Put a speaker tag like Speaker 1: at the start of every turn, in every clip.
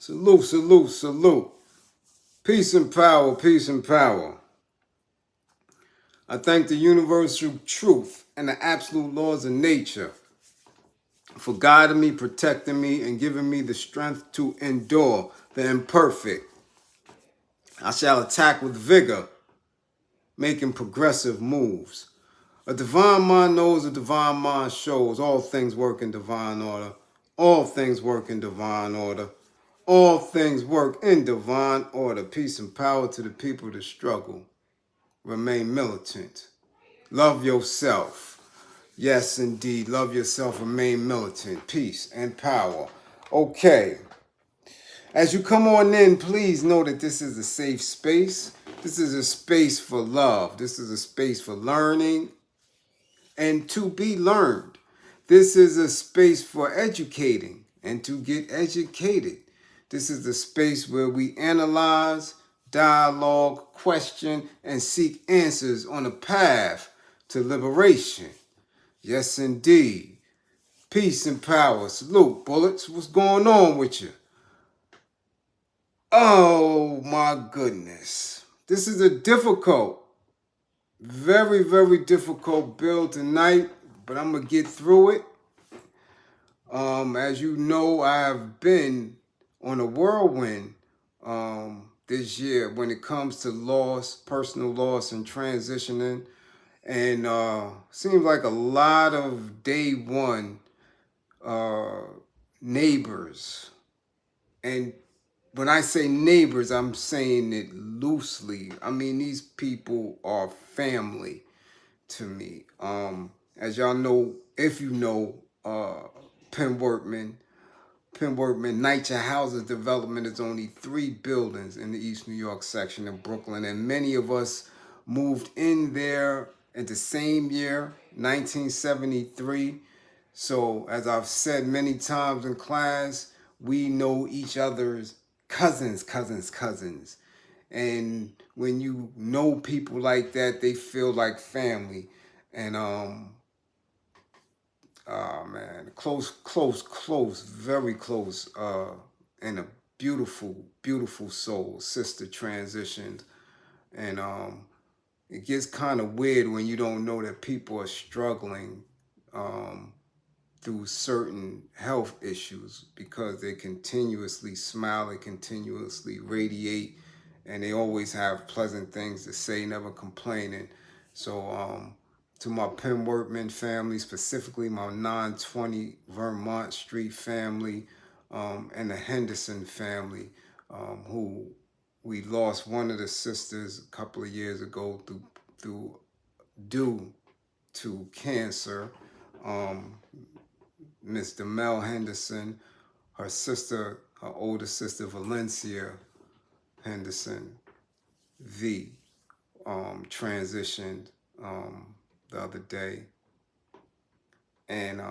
Speaker 1: Salute, salute, salute. Peace and power, peace and power. I thank the universal truth and the absolute laws of nature for guiding me, protecting me, and giving me the strength to endure the imperfect. I shall attack with vigor, making progressive moves. A divine mind knows, a divine mind shows. All things work in divine order. All things work in divine order. All things work in divine order. Peace and power to the people that struggle. Remain militant. Love yourself. Yes, indeed. Love yourself. Remain militant. Peace and power. Okay. As you come on in, please know that this is a safe space. This is a space for love. This is a space for learning and to be learned. This is a space for educating and to get educated. This is the space where we analyze, dialogue, question, and seek answers on a path to liberation. Yes, indeed. Peace and power. Salute, bullets. What's going on with you? Oh, my goodness. This is a difficult, very, very difficult bill tonight, but I'm going to get through it. As you know, I have been on a whirlwind this year when it comes to loss, personal loss, and transitioning. And seems like a lot of day one neighbors. And when I say neighbors, I'm saying it loosely. I mean, these people are family to me. As y'all know, if you know, Penn Workman, NYCHA Houses Development is only 3 buildings in the East New York section of Brooklyn, and many of us moved in there in the same year, 1973. So, as I've said many times in class, we know each other's cousins. And when you know people like that, they feel like family. And oh man, close, very close, and a beautiful, beautiful soul. Sister transitioned, and it gets kind of weird when you don't know that people are struggling through certain health issues because they continuously smile, they continuously radiate, and they always have pleasant things to say, never complaining. So, to my Penn Workman family, specifically my 920 Vermont Street family, and the Henderson family, who we lost one of the sisters a couple of years ago due to cancer. Miss Demel Henderson, her sister, her older sister Valencia Henderson, transitioned the other day, and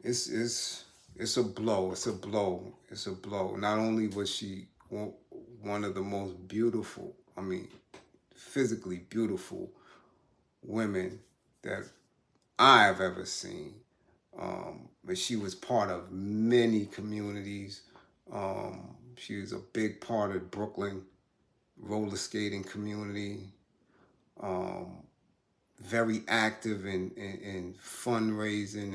Speaker 1: it's a blow. It's a blow. It's a blow. Not only was she one of the most beautiful, I mean, physically beautiful women that I've ever seen, but she was part of many communities. She was a big part of Brooklyn roller skating community. Very active in fundraising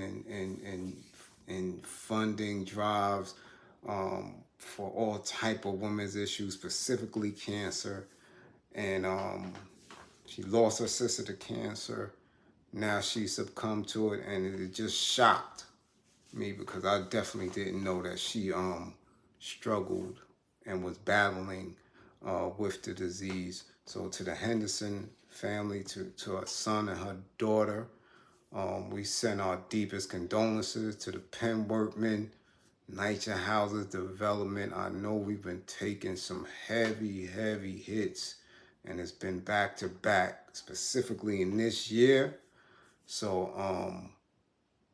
Speaker 1: and funding drives for all type of women's issues, specifically cancer. And she lost her sister to cancer. Now she succumbed to it, and it just shocked me because I definitely didn't know that she struggled and was battling with the disease. So to the Henderson family, to her son and her daughter, we send our deepest condolences. To the Penn Workman, NYCHA Houses Development. I know we've been taking some heavy hits, and it's been back to back, specifically in this year. So,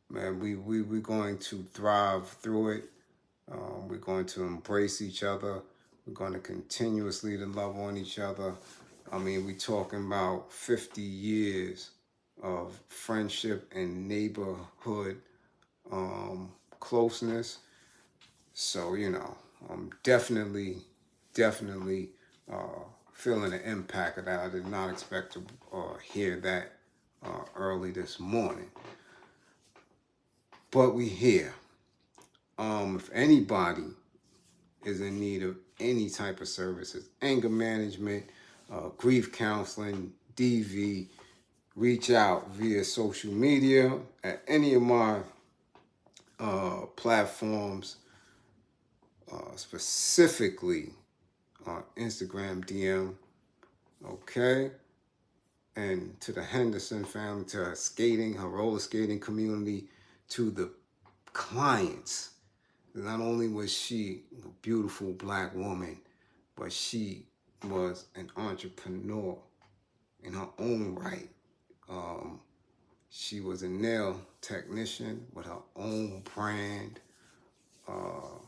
Speaker 1: man, we're going to thrive through it. We're going to embrace each other. We're going to continuously to love on each other. I mean, we're talking about 50 years of friendship and neighborhood closeness. So, I'm definitely feeling the impact of that. I did not expect to hear that early this morning. But we here. If anybody is in need of any type of services, anger management, grief counseling, DV, reach out via social media at any of my platforms, specifically Instagram DM, okay? And to the Henderson family, to her roller skating community, to the clients. Not only was she a beautiful black woman, but she was an entrepreneur in her own right. She was a nail technician with her own brand of,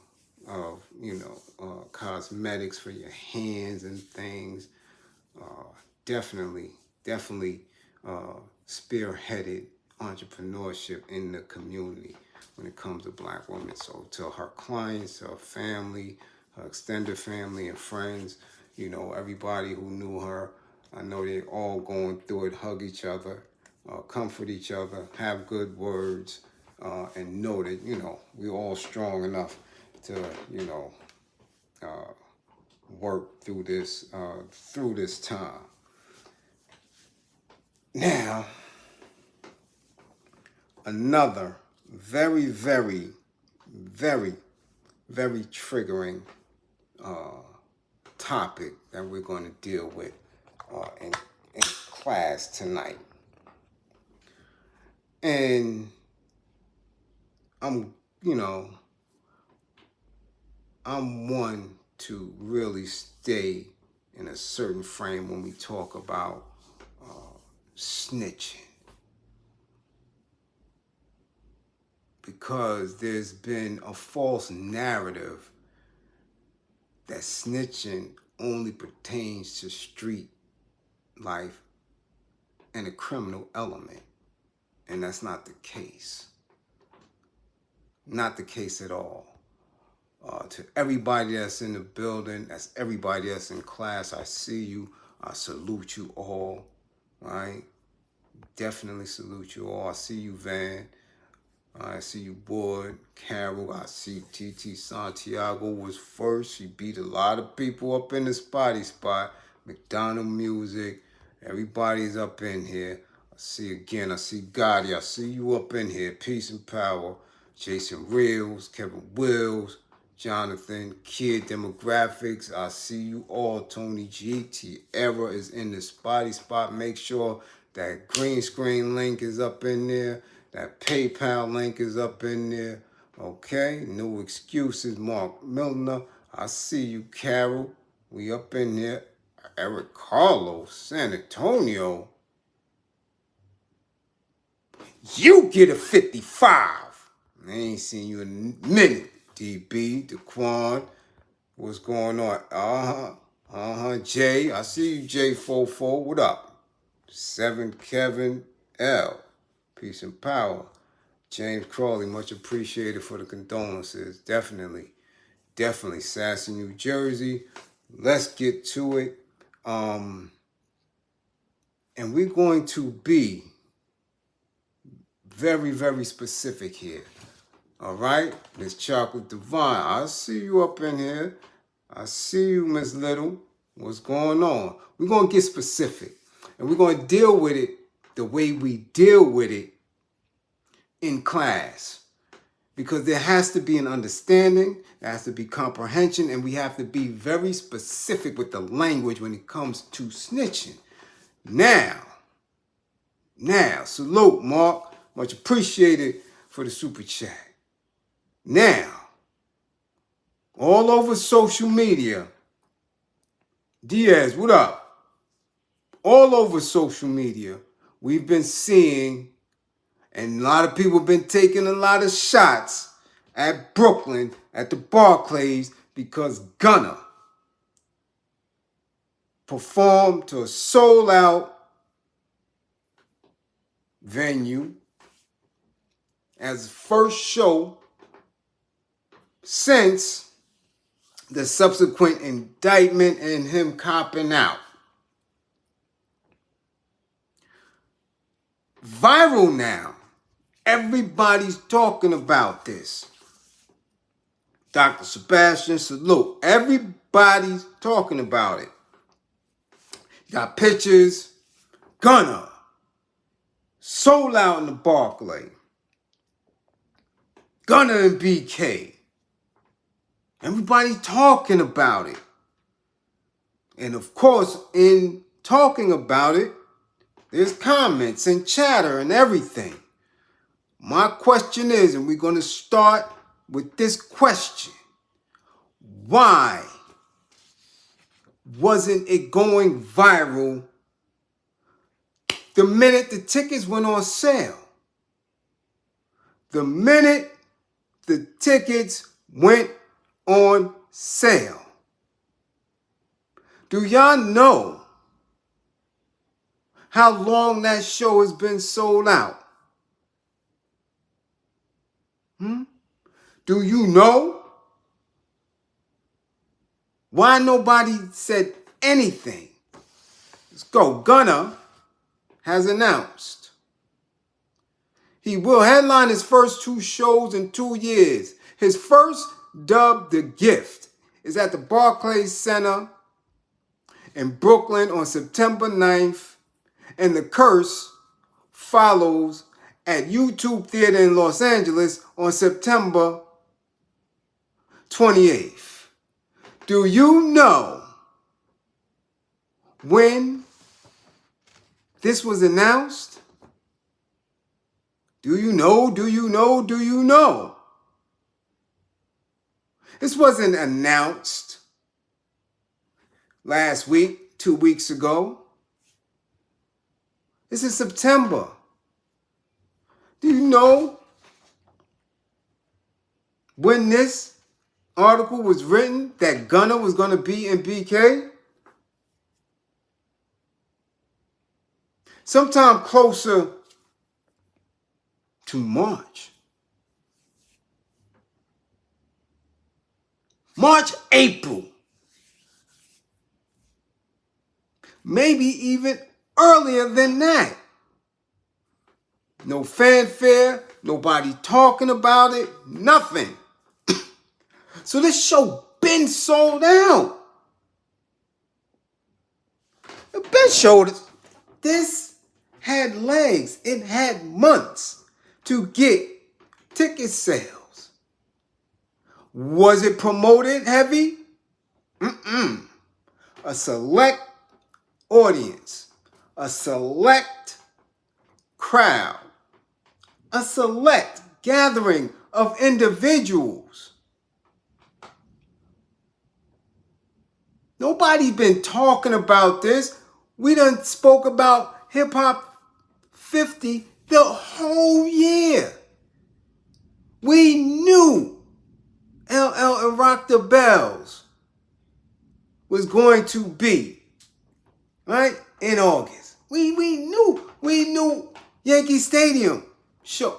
Speaker 1: cosmetics for your hands and things. Definitely spearheaded entrepreneurship in the community when it comes to black women. So to her clients, her family, her extended family and friends, everybody who knew her, I know they all going through it, hug each other, comfort each other, have good words, and know that, we're all strong enough to, work through this time. Now, another very, very, very, very triggering topic that we're going to deal with in class tonight. And I'm one to really stay in a certain frame when we talk about snitching. Because there's been a false narrative that snitching only pertains to street life and a criminal element. And that's not the case. Not the case at all. To everybody that's in the building, that's everybody that's in class, I see you. I salute you all. Right? Definitely salute you all. I see you, Van. I see you, Wood, Carol. I see TT Santiago was first. She beat a lot of people up in the spotty spot. McDonald Music. Everybody's up in here. I see Gotti. I see you up in here. Peace and power. Jason Reels, Kevin Wills, Jonathan, Kid Demographics. I see you all. Tony G. Tierra is in the spotty spot. Make sure that green screen link is up in there. That PayPal link is up in there. Okay? No excuses. Mark Milner. I see you, Carol. We up in there. Eric Carlos, San Antonio. You get a 55. I ain't seen you in a minute. DB, Daquan. What's going on? Jay. I see you, J44. What up? 7 Kevin L. Peace and power. James Crawley, much appreciated for the condolences. Definitely. Sassy, New Jersey. Let's get to it. And we're going to be very, very specific here. All right? Miss Chocolate Divine, I see you up in here. I see you, Miss Little. What's going on? We're going to get specific. And we're going to deal with it the way we deal with it in class. Because there has to be an understanding, there has to be comprehension, and we have to be very specific with the language when it comes to snitching. Now, salute, Mark. Much appreciated for the super chat. Now, all over social media, Diaz, what up? All over social media, we've been seeing, and a lot of people have been taking a lot of shots at Brooklyn, at the Barclays, because Gunna performed to a sold-out venue as first show since the subsequent indictment and him copping out. Viral now. Everybody's talking about this. Dr. Sebastian, salute. Everybody's talking about it. Got pictures. Gunna. Sold out in the Barclays. Gunna and BK. Everybody's talking about it. And of course, in talking about it, there's comments and chatter and everything. My question is, and we're going to start with this question. Why wasn't it going viral the minute the tickets went on sale? The minute the tickets went on sale. Do y'all know how long that show has been sold out? Do you know why nobody said anything? Let's go. Gunna has announced he will headline his first 2 shows in 2 years. His first, dubbed The Gift, is at the Barclays Center in Brooklyn on September 9th, and The Curse follows at YouTube Theater in Los Angeles on September 28th. Do you know when this was announced? Do you know? Do you know? Do you know? This wasn't announced last week, 2 weeks ago. This is September. Do you know when this article was written that Gunna was going to be in BK? Sometime closer to March. March, April. Maybe even earlier than that. No fanfare, nobody talking about it, nothing. So this show been sold out. It been showed us. This had legs. It had months to get ticket sales. Was it promoted heavy? A select audience, a select crowd, a select gathering of individuals. Nobody been talking about this. We done spoke about Hip Hop 50 the whole year. We knew LL and Rock the Bells was going to be, right, in August. We knew Yankee Stadium. Sure.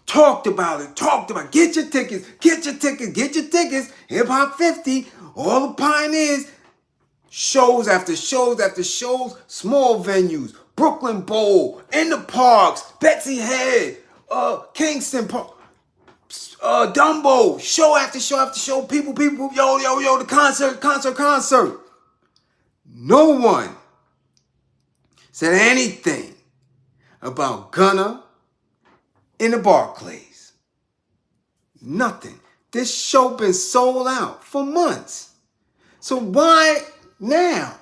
Speaker 1: Talked about it. Get your tickets. Hip Hop 50, all the pioneers. Shows after shows after shows, small venues, Brooklyn Bowl, in the parks, Betsy Head, Kingston Park, Dumbo, show after show after show, people, yo, the concert. No one said anything about Gunna in the Barclays. Nothing. This show been sold out for months. So why now?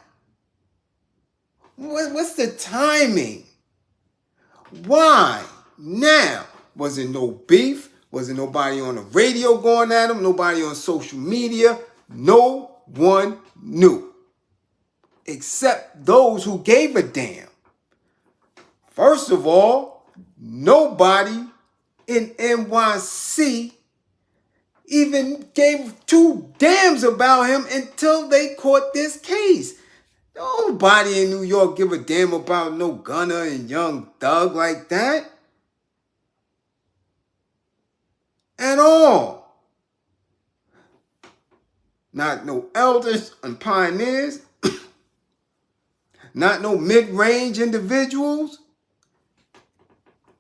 Speaker 1: What's the timing? Why now? Was it no beef? Was it nobody on the radio going at him? Nobody on social media? No one knew. Except those who gave a damn. First of all, nobody in NYC even gave 2 damns about him until they caught this case. Nobody in New York give a damn about no Gunna and Young Thug like that. At all. not no elders and pioneers, not no mid-range individuals.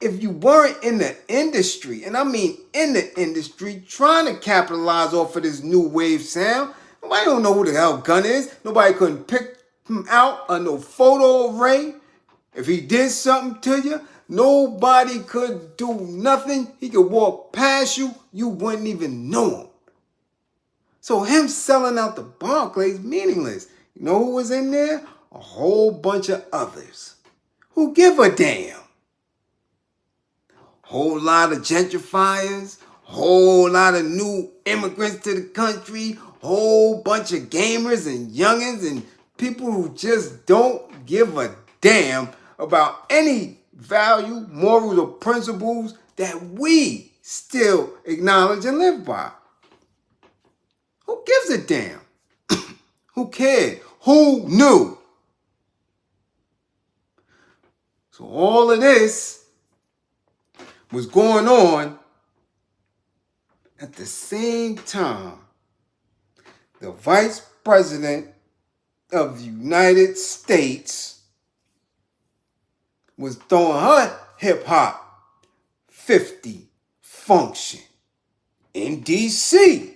Speaker 1: If you weren't in the industry, and I mean in the industry, trying to capitalize off of this new wave sound, nobody don't know who the hell Gunna is. Nobody couldn't pick him out on no photo array. If he did something to you, nobody could do nothing. He could walk past you, you wouldn't even know him. So him selling out the Barclays, meaningless. You know who was in there? A whole bunch of others. Who give a damn? Whole lot of gentrifiers, whole lot of new immigrants to the country, whole bunch of gamers and youngins and people who just don't give a damn about any value, morals, or principles that we still acknowledge and live by. Who gives a damn? Who cared? Who knew? So all of this was going on at the same time the Vice President of the United States was throwing her hip-hop 50 function in D.C.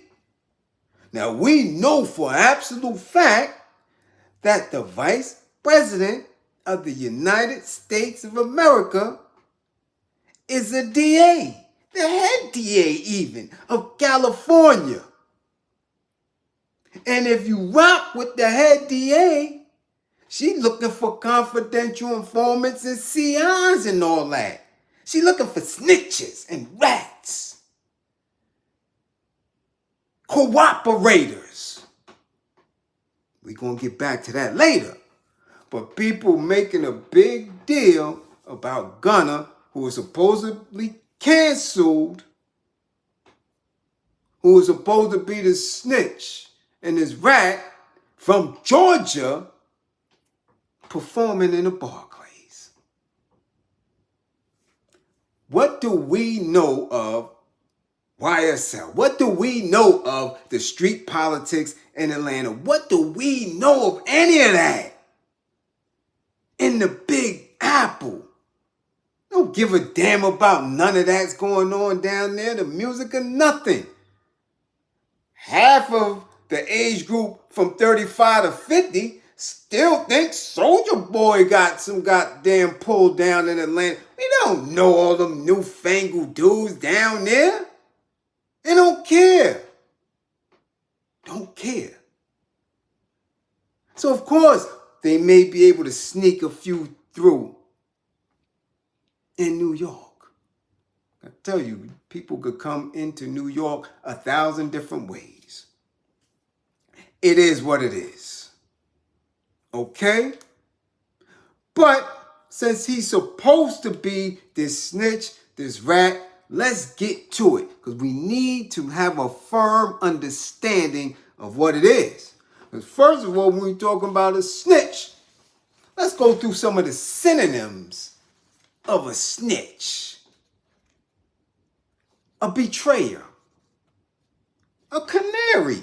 Speaker 1: Now, we know for absolute fact that the Vice President of the United States of America is a DA, the head DA even, of California. And if you rock with the head DA, she looking for confidential informants and CIs and all that. She looking for snitches and rats. Cooperators. We're going to get back to that later. But people making a big deal about Gunna, who was supposedly canceled, who was supposed to be the snitch and this rat from Georgia, performing in the Barclays. What do we know of YSL? What do we know of the street politics in Atlanta? What do we know of any of that in the Big Apple? Don't give a damn about none of that's going on down there, the music or nothing. Half of the age group from 35 to 50 still think Soulja Boy got some goddamn pull down in Atlanta. We don't know all them newfangled dudes down there. They don't care. Don't care. So of course, they may be able to sneak a few through in New York. I tell you, people could come into New York 1,000 different ways. It is what it is. Okay? But since he's supposed to be this snitch, this rat, let's get to it. Because we need to have a firm understanding of what it is. Because first of all, when we're talking about a snitch, let's go through some of the synonyms of a snitch. A betrayer. A canary.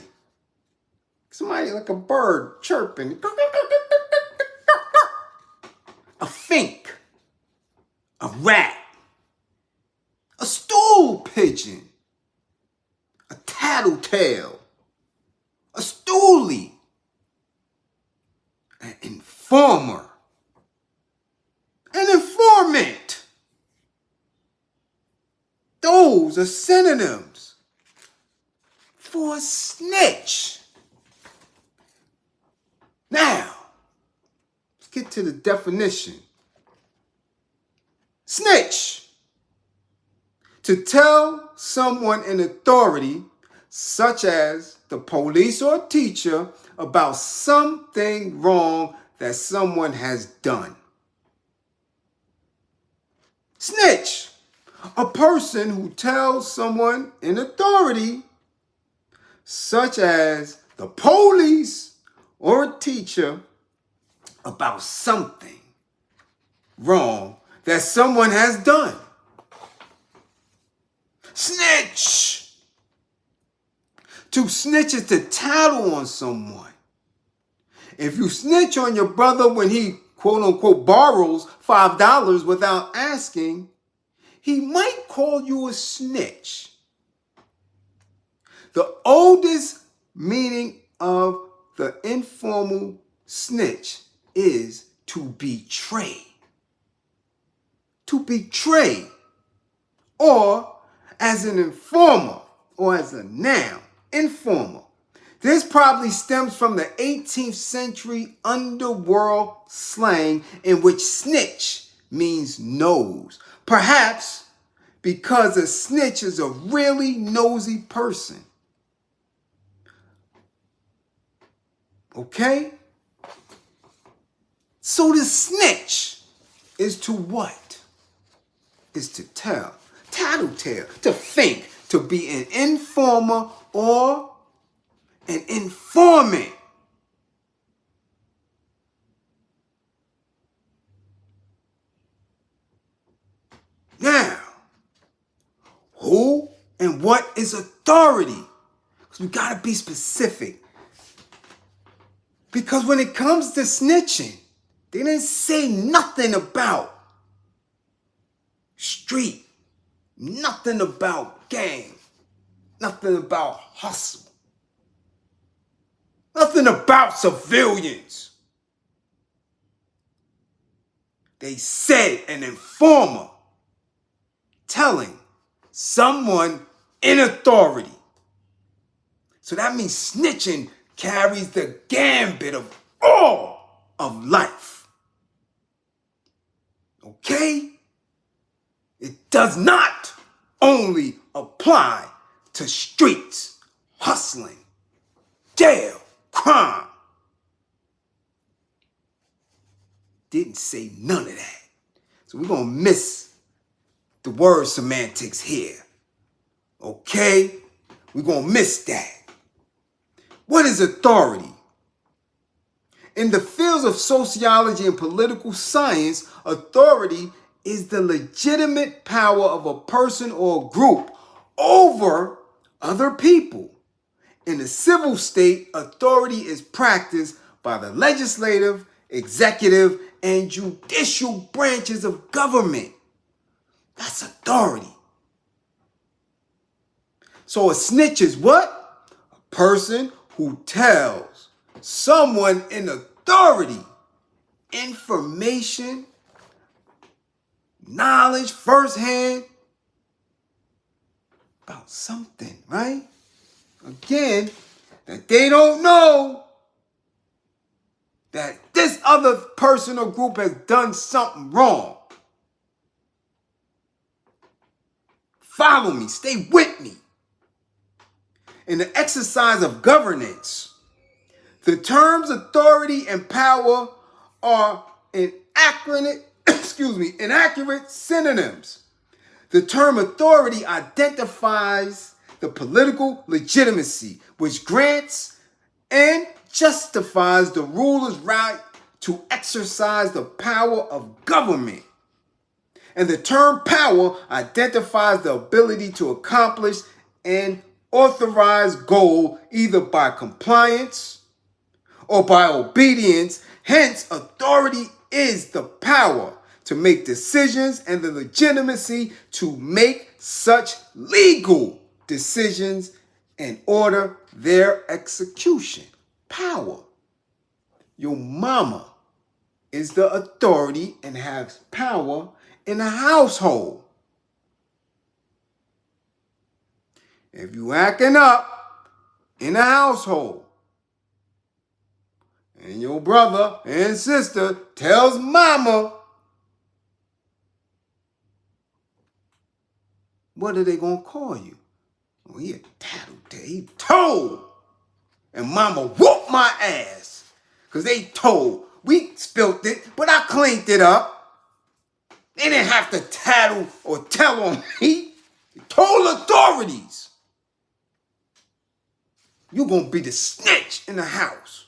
Speaker 1: Somebody like a bird chirping. A fink. A rat. A stool pigeon. A tattletale. A stoolie. An informer. An informant. Those are synonyms for a snitch. Now, let's get to the definition. Snitch. To tell someone in authority, such as the police or teacher, about something wrong that someone has done. Snitch. A person who tells someone in authority, such as the police or a teacher, about something wrong that someone has done. Snitch. To snitch is to tattle on someone. If you snitch on your brother when he, quote unquote, borrows $5 without asking, he might call you a snitch. The oldest meaning of the informal snitch is to betray. To betray. Or as an informer, or as a noun, informer. This probably stems from the 18th century underworld slang in which snitch means nose. Perhaps because a snitch is a really nosy person. Okay? So the snitch is to what? Is to tell. Tattletale. To think. To be an informer or an informant. Now, who and what is authority? Because we got to be specific. Because when it comes to snitching, they didn't say nothing about street, nothing about gang, nothing about hustle, nothing about civilians. They said an informer telling someone in authority. So that means snitching carries the gambit of all of life. Okay? It does not only apply to streets, hustling, jail, crime. Didn't say none of that. So we're going to miss the word semantics here. Okay? We're going to miss that. What is authority? In the fields of sociology and political science, authority is the legitimate power of a person or a group over other people. In the civil state, authority is practiced by the legislative, executive, and judicial branches of government. That's authority. So a snitch is what? A person who tells someone in authority information, knowledge firsthand about something, right? Again, that they don't know that this other person or group has done something wrong. Follow me, stay with me. In the exercise of governance, the terms authority and power are inaccurate synonyms. The term authority identifies the political legitimacy, which grants and justifies the ruler's right to exercise the power of government. And the term power identifies the ability to accomplish an authorized goal either by compliance or by obedience. Hence, authority is the power to make decisions and the legitimacy to make such legal decisions and order their execution. Power. Your mama is the authority and has power in the household. If you acting up in the household and your brother and sister tells mama, what are they going to call you? Oh, he a tattletale. He told. And mama whooped my ass. Because they told. We spilt it, but I cleaned it up. They didn't have to tattle or tell on me. They told authorities. You're going to be the snitch in the house.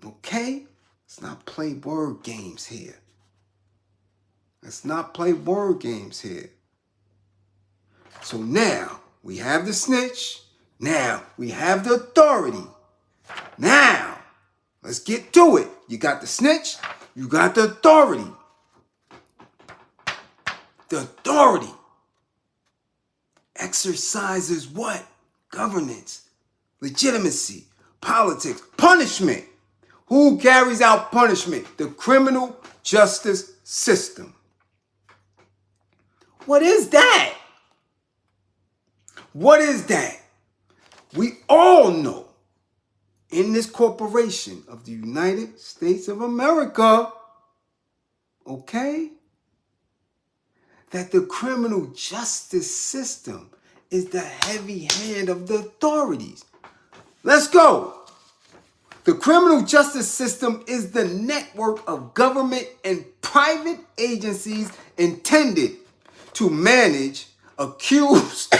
Speaker 1: Okay? Let's not play word games here. Let's not play word games here. So now, we have the snitch. Now we have the authority. Now, let's get to it. You got the snitch, you got the authority. The authority exercises what? Governance, legitimacy, politics, punishment. Who carries out punishment? The criminal justice system. What is that? What is that? We all know in this corporation of the United States of America, okay, that the criminal justice system is the heavy hand of the authorities. Let's go. The criminal justice system is the network of government and private agencies intended to manage accused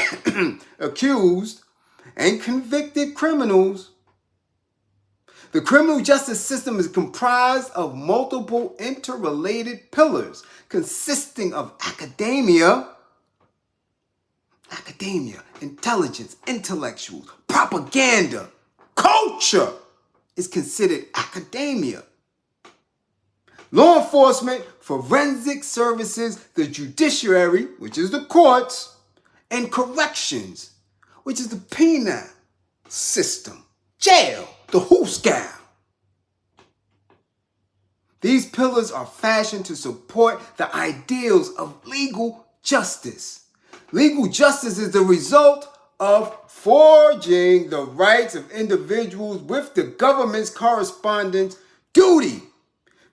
Speaker 1: and convicted criminals. The criminal justice system is comprised of multiple interrelated pillars consisting of academia, intelligence, intellectuals, propaganda, culture is considered academia. Law enforcement, forensic services, the judiciary, which is the courts, and corrections, which is the penal system, jail, the hooscow. These pillars are fashioned to support the ideals of legal justice. Legal justice is the result of forging the rights of individuals with the government's corresponding duty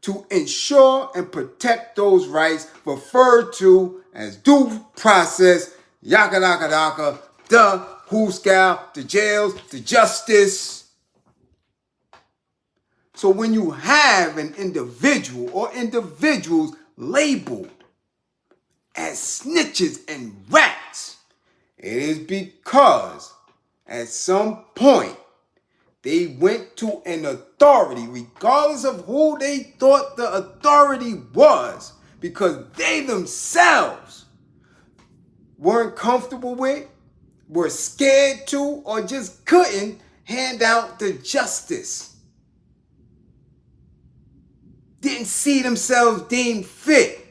Speaker 1: to ensure and protect those rights referred to as due process, yakadakadaka, the hooscow, the jails, the justice. So when you have an individual or individuals labeled as snitches and rats, it is because at some point they went to an authority, regardless of who they thought the authority was, because they themselves weren't comfortable with, were scared to, or just couldn't hand out the justice. Didn't see themselves deemed fit.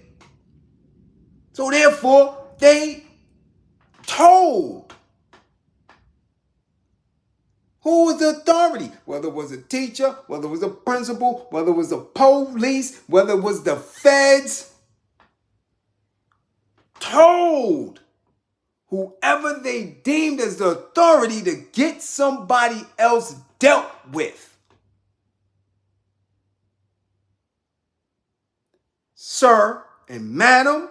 Speaker 1: So therefore, they told. Who was the authority? Whether it was a teacher, whether it was a principal, whether it was the police, whether it was the feds, told whoever they deemed as the authority to get somebody else dealt with. Sir and madam,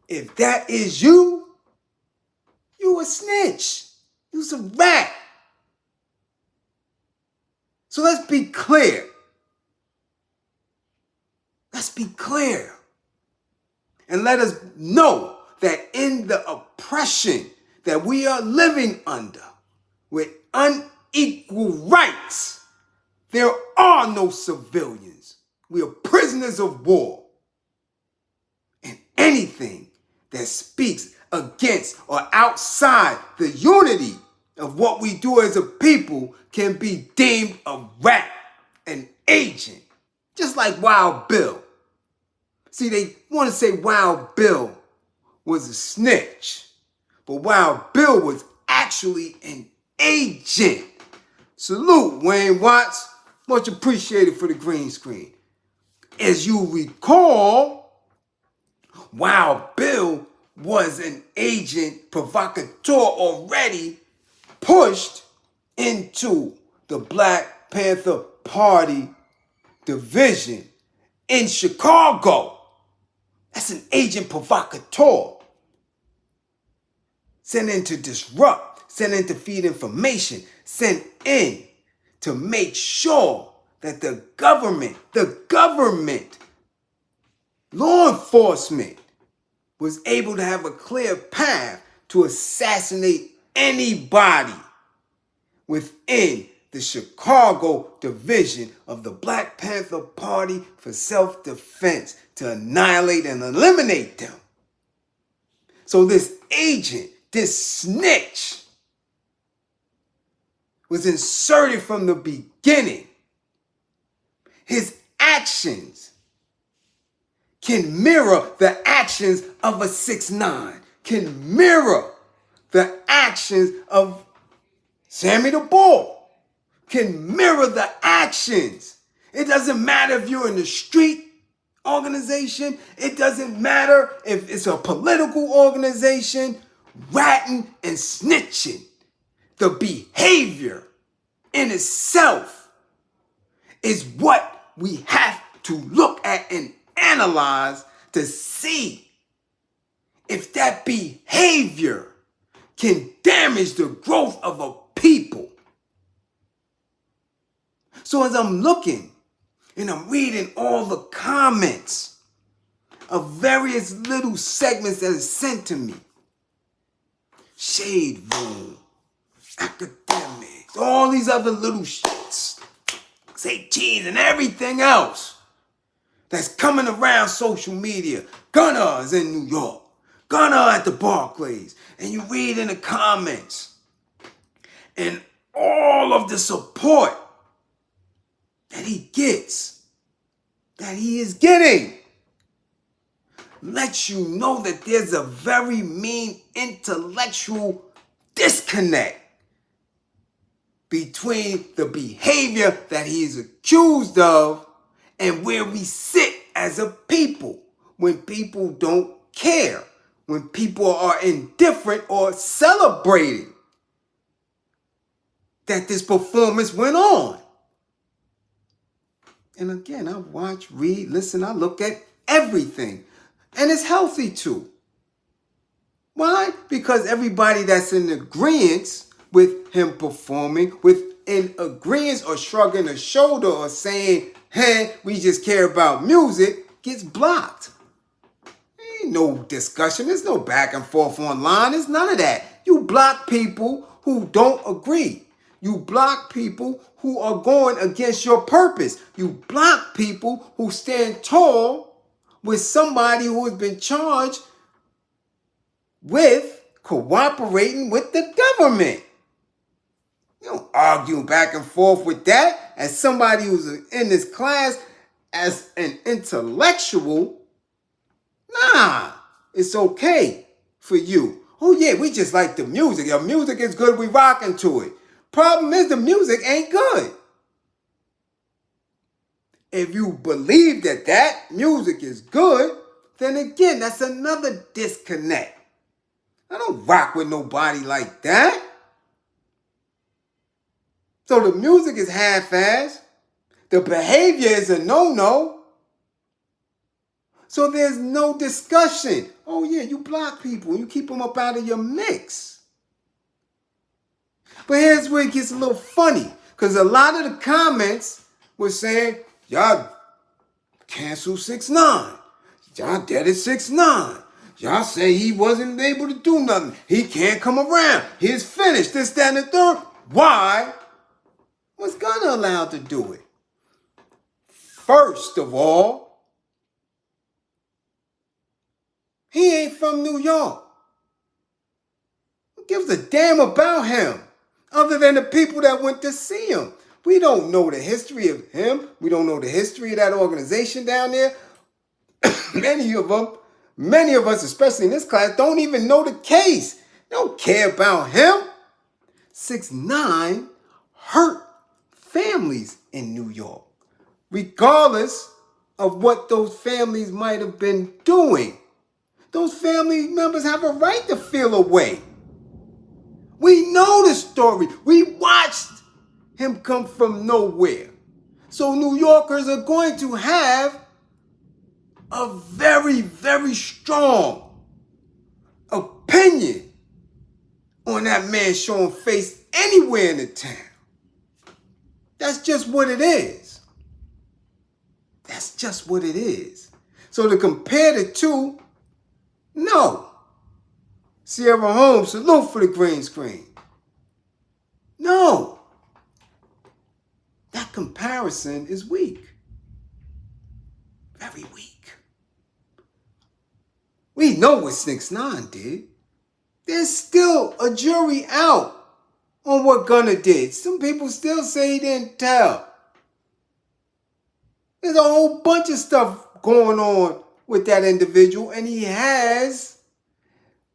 Speaker 1: if that is you, you a snitch. You's a rat. So let's be clear. Let's be clear. And let us know that in the oppression that we are living under with unequal rights, there are no civilians. We are prisoners of war. And anything that speaks against or outside the unity of what we do as a people can be deemed a rat, an agent, just like Wild Bill. See, they want to say Wild Bill was a snitch, but Wild Bill was actually an agent. Salute, Wayne Watts. Much appreciated for the green screen. As you recall, Wild Bill was an agent provocateur already pushed into the Black Panther Party division in Chicago. That's an agent provocateur. Sent in to disrupt, sent in to feed information, sent in to make sure that the government, law enforcement, was able to have a clear path to assassinate anybody within the Chicago division of the Black Panther Party for self-defense, to annihilate and eliminate them. So this agent This snitch was inserted from the beginning. His actions can mirror the actions of a 6ix9ine, can mirror the actions of Sammy the Bull, can mirror the actions. It doesn't matter if you're in the street organization. It doesn't matter if it's a political organization. Ratting and snitching, the behavior in itself is what we have to look at and analyze to see if that behavior can damage the growth of a people. So as I'm looking and I'm reading all the comments of various little segments that are sent to me, Shade Room, Academics, all these other little shits, say cheese and everything else that's coming around social media. Gunna is in New York. Gunna at the Barclays. And you read in the comments and all of the support that he gets, that he is getting, lets you know that there's a very mean intellectual disconnect between the behavior that he is accused of and where we sit as a people when people don't care, when people are indifferent or celebrating that this performance went on. And again, I watch, read, listen, I look at everything. And it's healthy too. Why? Because everybody that's in agreement with him performing, in agreement or shrugging a shoulder or saying, hey, we just care about music, gets blocked. Ain't no discussion. There's no back and forth online. There's none of that. You block people who don't agree. You block people who are going against your purpose. You block people who stand tall with somebody who has been charged with cooperating with the government. You don't argue back and forth with that. As somebody who's in this class as an intellectual, nah, it's okay for you. Oh yeah, we just like the music. Your music is good, we rocking to it. Problem is the music ain't good. If you believe that that music is good, then again, that's another disconnect. I don't rock with nobody like that. So the music is half-assed. The behavior is a no-no. So there's no discussion. Oh yeah, you block people. You keep them up out of your mix. But here's where it gets a little funny. Because a lot of the comments were saying, y'all cancel 6ix9ine. Y'all dead at 6ix9ine. Y'all say he wasn't able to do nothing. He can't come around. He's finished. This, that, and the third. Why was Gunna allowed to do it? First of all, he ain't from New York. Who gives a damn about him other than the people that went to see him? We don't know the history of him. We don't know the history of that organization down there. Many of us, especially in this class, don't even know the case. They don't care about him. 6ix9ine hurt families in New York, regardless of what those families might have been doing. Those family members have a right to feel away. We know the story. We watched him come from nowhere. So New Yorkers are going to have a very, very strong opinion on that man showing face anywhere in the town. That's just what it is. That's just what it is. So to compare the two, no. Sierra Holmes, salute for the green screen. No. That comparison is weak. Very weak. We know what 6ix9ine did. there's still a jury out on what Gunna did. Some people still say he didn't tell. There's a whole bunch of stuff going on with that individual, and he has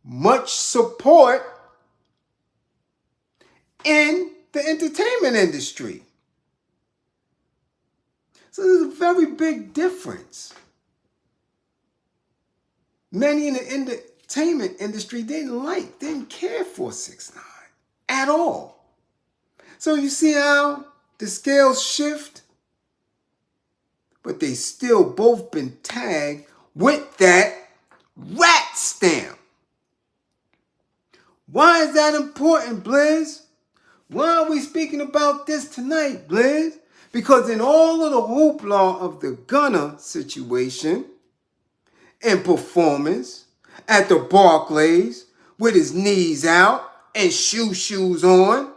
Speaker 1: much support in the entertainment industry. So there's a very big difference. Many in the entertainment industry didn't care for 6ix9ine at all. So you see how the scales shift? But they still both been tagged with that rat stamp. Why is that important, Bliz? Why are we speaking about this tonight, Bliz? Because in all of the hoopla of the Gunna situation and performance at the Barclays with his knees out and shoes on.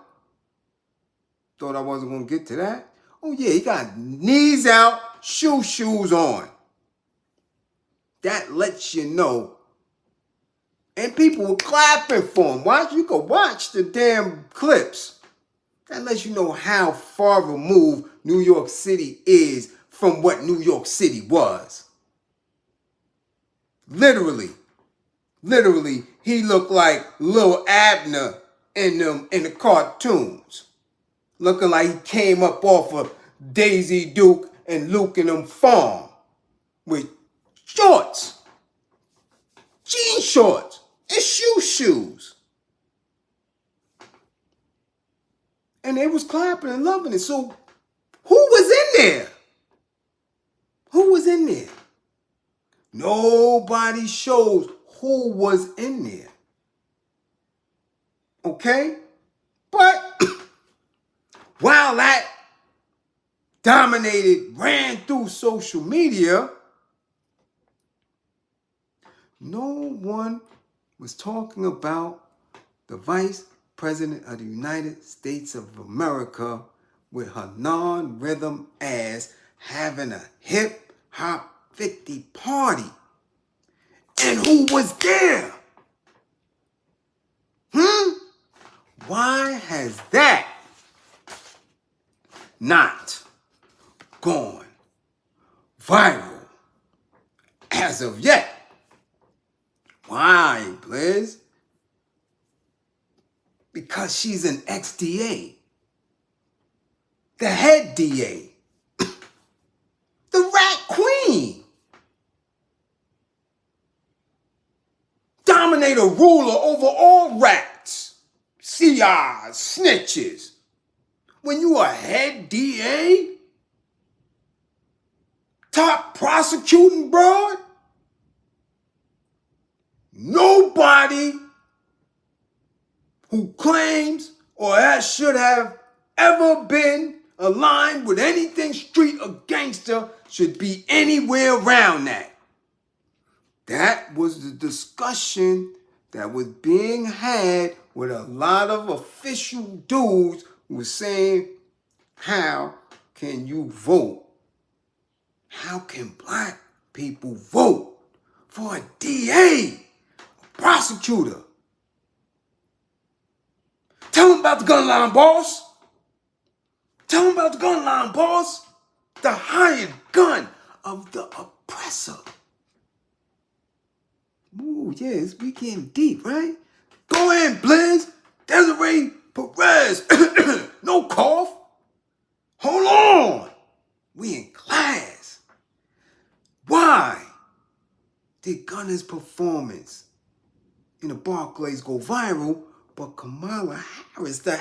Speaker 1: Thought I wasn't going to get to that. Oh yeah, he got knees out, shoes on. That lets you know. And people were clapping for him. You can watch the damn clips. That lets you know how far removed New York City is from what New York City was. Literally, he looked like Lil Abner in the cartoons. Looking like he came up off of Daisy Duke and Luke and them farm with shorts, jean shorts, and shoes. And they was clapping and loving it. So who was in there? Who was in there? Nobody shows who was in there. Okay? But while that ran through social media, no one was talking about the Vice President of the United States of America with her non-rhythm ass having a hip-hop 50 party. And who was there? Why has that not gone viral as of yet? Why, Bliz? Because she's an ex-DA. The head DA. The rat queen. Dominator, ruler over all rats. CIs, snitches. When you a head DA, top prosecuting broad, nobody who claims or should have ever been aligned with anything street or gangster should be anywhere around that. That was the discussion that was being had with a lot of official dudes who were saying, how can you vote? How can black people vote for a DA, a prosecutor? Tell them about the gun line, boss. Tell them about the gun line, boss. The hired gun of the oppressor. Ooh, yeah, we getting deep, right? Go ahead, Bliz. Desiree Perez. No cough. Hold on. We in class. Why did Gunna's performance in the Barclays go viral, but Kamala Harris, the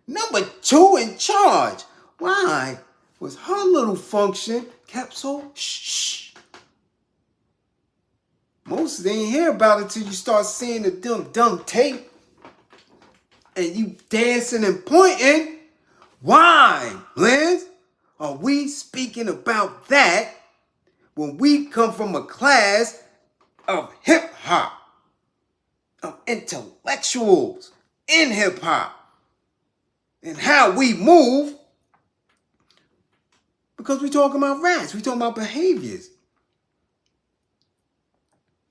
Speaker 1: number 2 in charge, why was her little function kept so shh? Most didn't hear about it till you start seeing the dumb tape and you dancing and pointing. Why, Bliz, are we speaking about that when we come from a class of hip-hop, of intellectuals in hip-hop, and how we move? Because we talking about rats, we talking about behaviors.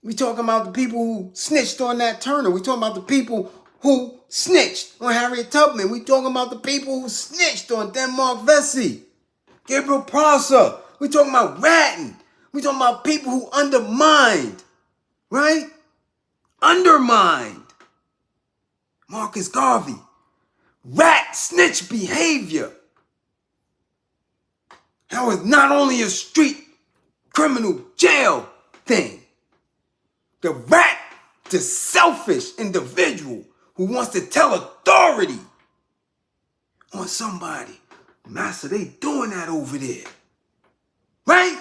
Speaker 1: We talking about the people who snitched on Nat Turner. We talking about the people who snitched on Harriet Tubman. We talking about the people who snitched on Denmark Vesey, Gabriel Prosser. We talking about ratting. We talking about people who undermined, right? Undermined Marcus Garvey. Rat snitch behavior. That was not only a street criminal jail thing. The rat, the selfish individual who wants to tell authority on somebody. Master, they doing that over there. Right?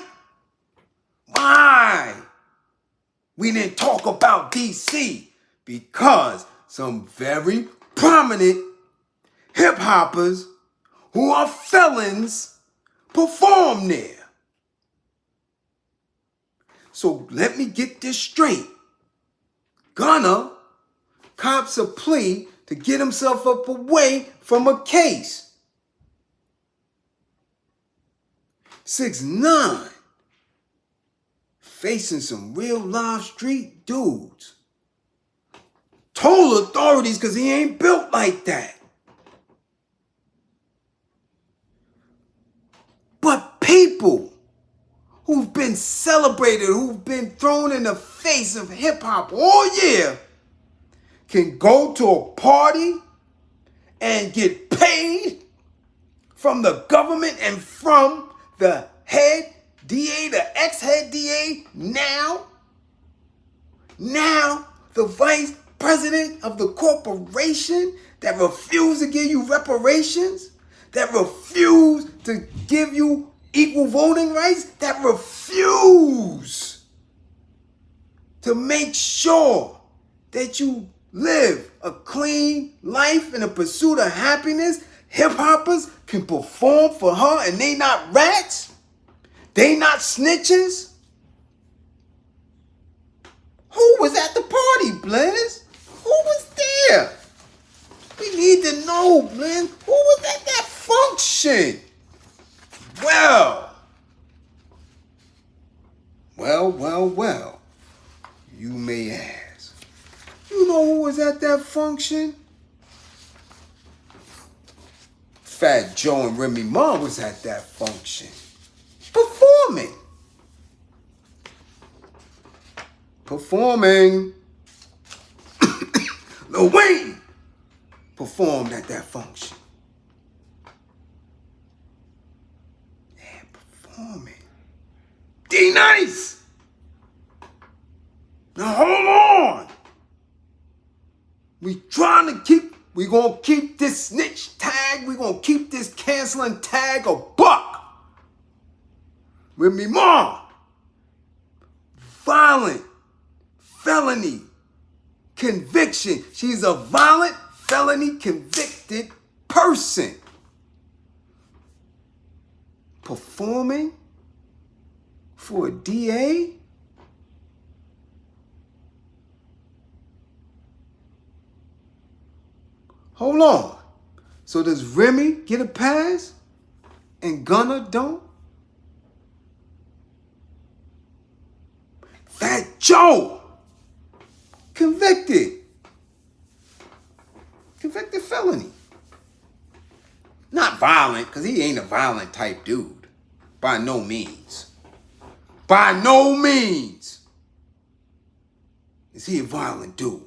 Speaker 1: Why? We didn't talk about DC because some very prominent hip-hoppers who are felons perform there. So let me get this straight. Gunna cops a plea to get himself up away from a case. 6ix9ine facing some real live street dudes. Told authorities because he ain't built like that. But people who've been celebrated, who've been thrown in the face of hip-hop all year, can go to a party and get paid from the government and from the head DA, the ex-head DA, now the vice president of the corporation that refused to give you reparations, that refused to give you equal voting rights, that refuse to make sure that you live a clean life in the pursuit of happiness. Hip-hoppers can perform for her and they not rats? They not snitches? Who was at the party, Bliz? Who was there? We need to know, Bliz. Who was at that function? Well. You may ask. You know who was at that function? Fat Joe and Remy was at that function. Performing. Lil Wayne performed at that function. Yeah, performing. D-Nice. Now hold on. We gonna keep this snitch tag. We gonna keep this canceling tag a buck. Remy Ma. Violent felony conviction. She's a violent felony convicted person. Performing for a DA? Hold on. So does Remy get a pass and Gunna don't? Fat Joe. Convicted felony. Not violent, because he ain't a violent type dude. By no means. By no means is he a violent dude.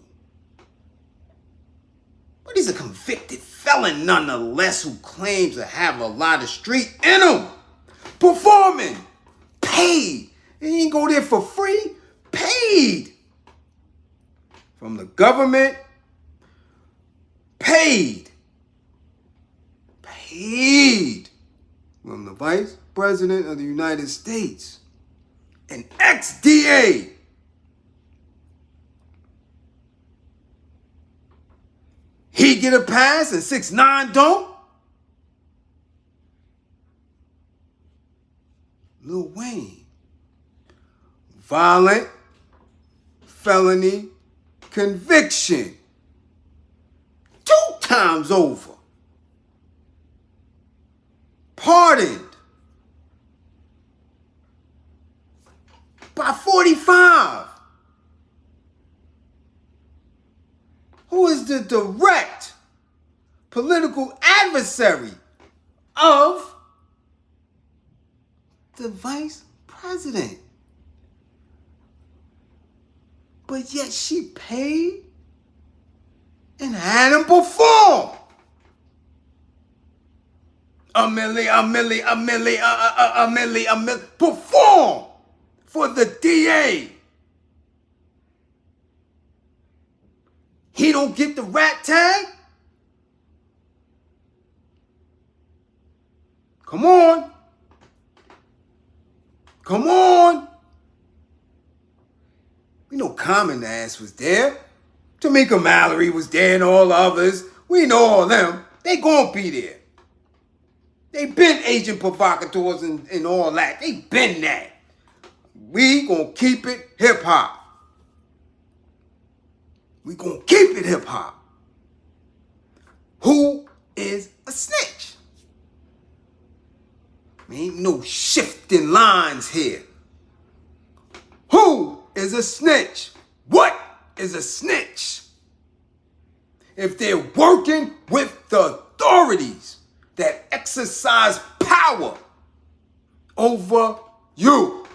Speaker 1: But he's a convicted felon nonetheless who claims to have a lot of street in him. Performing. Paid. He ain't go there for free. Paid. From the government. Paid. From the Vice President of the United States. An ex-DA. He get a pass and 6ix9ine don't? Lil Wayne. Violent felony conviction. 2 times over. Pardoned. By 45. direct political adversary of the vice president. But yet she paid and had him perform. A milli, perform for the DA. He don't get the rat tag? Come on. Come on. We know Common Ass was there. Tamika Mallory was there and all others. We know all them. They gonna be there. They been agent provocateurs and all that. They been that. We gonna keep it hip-hop. We gonna keep it hip-hop. Who is a snitch? Ain't no shifting lines here. Who is a snitch? What is a snitch? If they're working with the authorities that exercise power over you,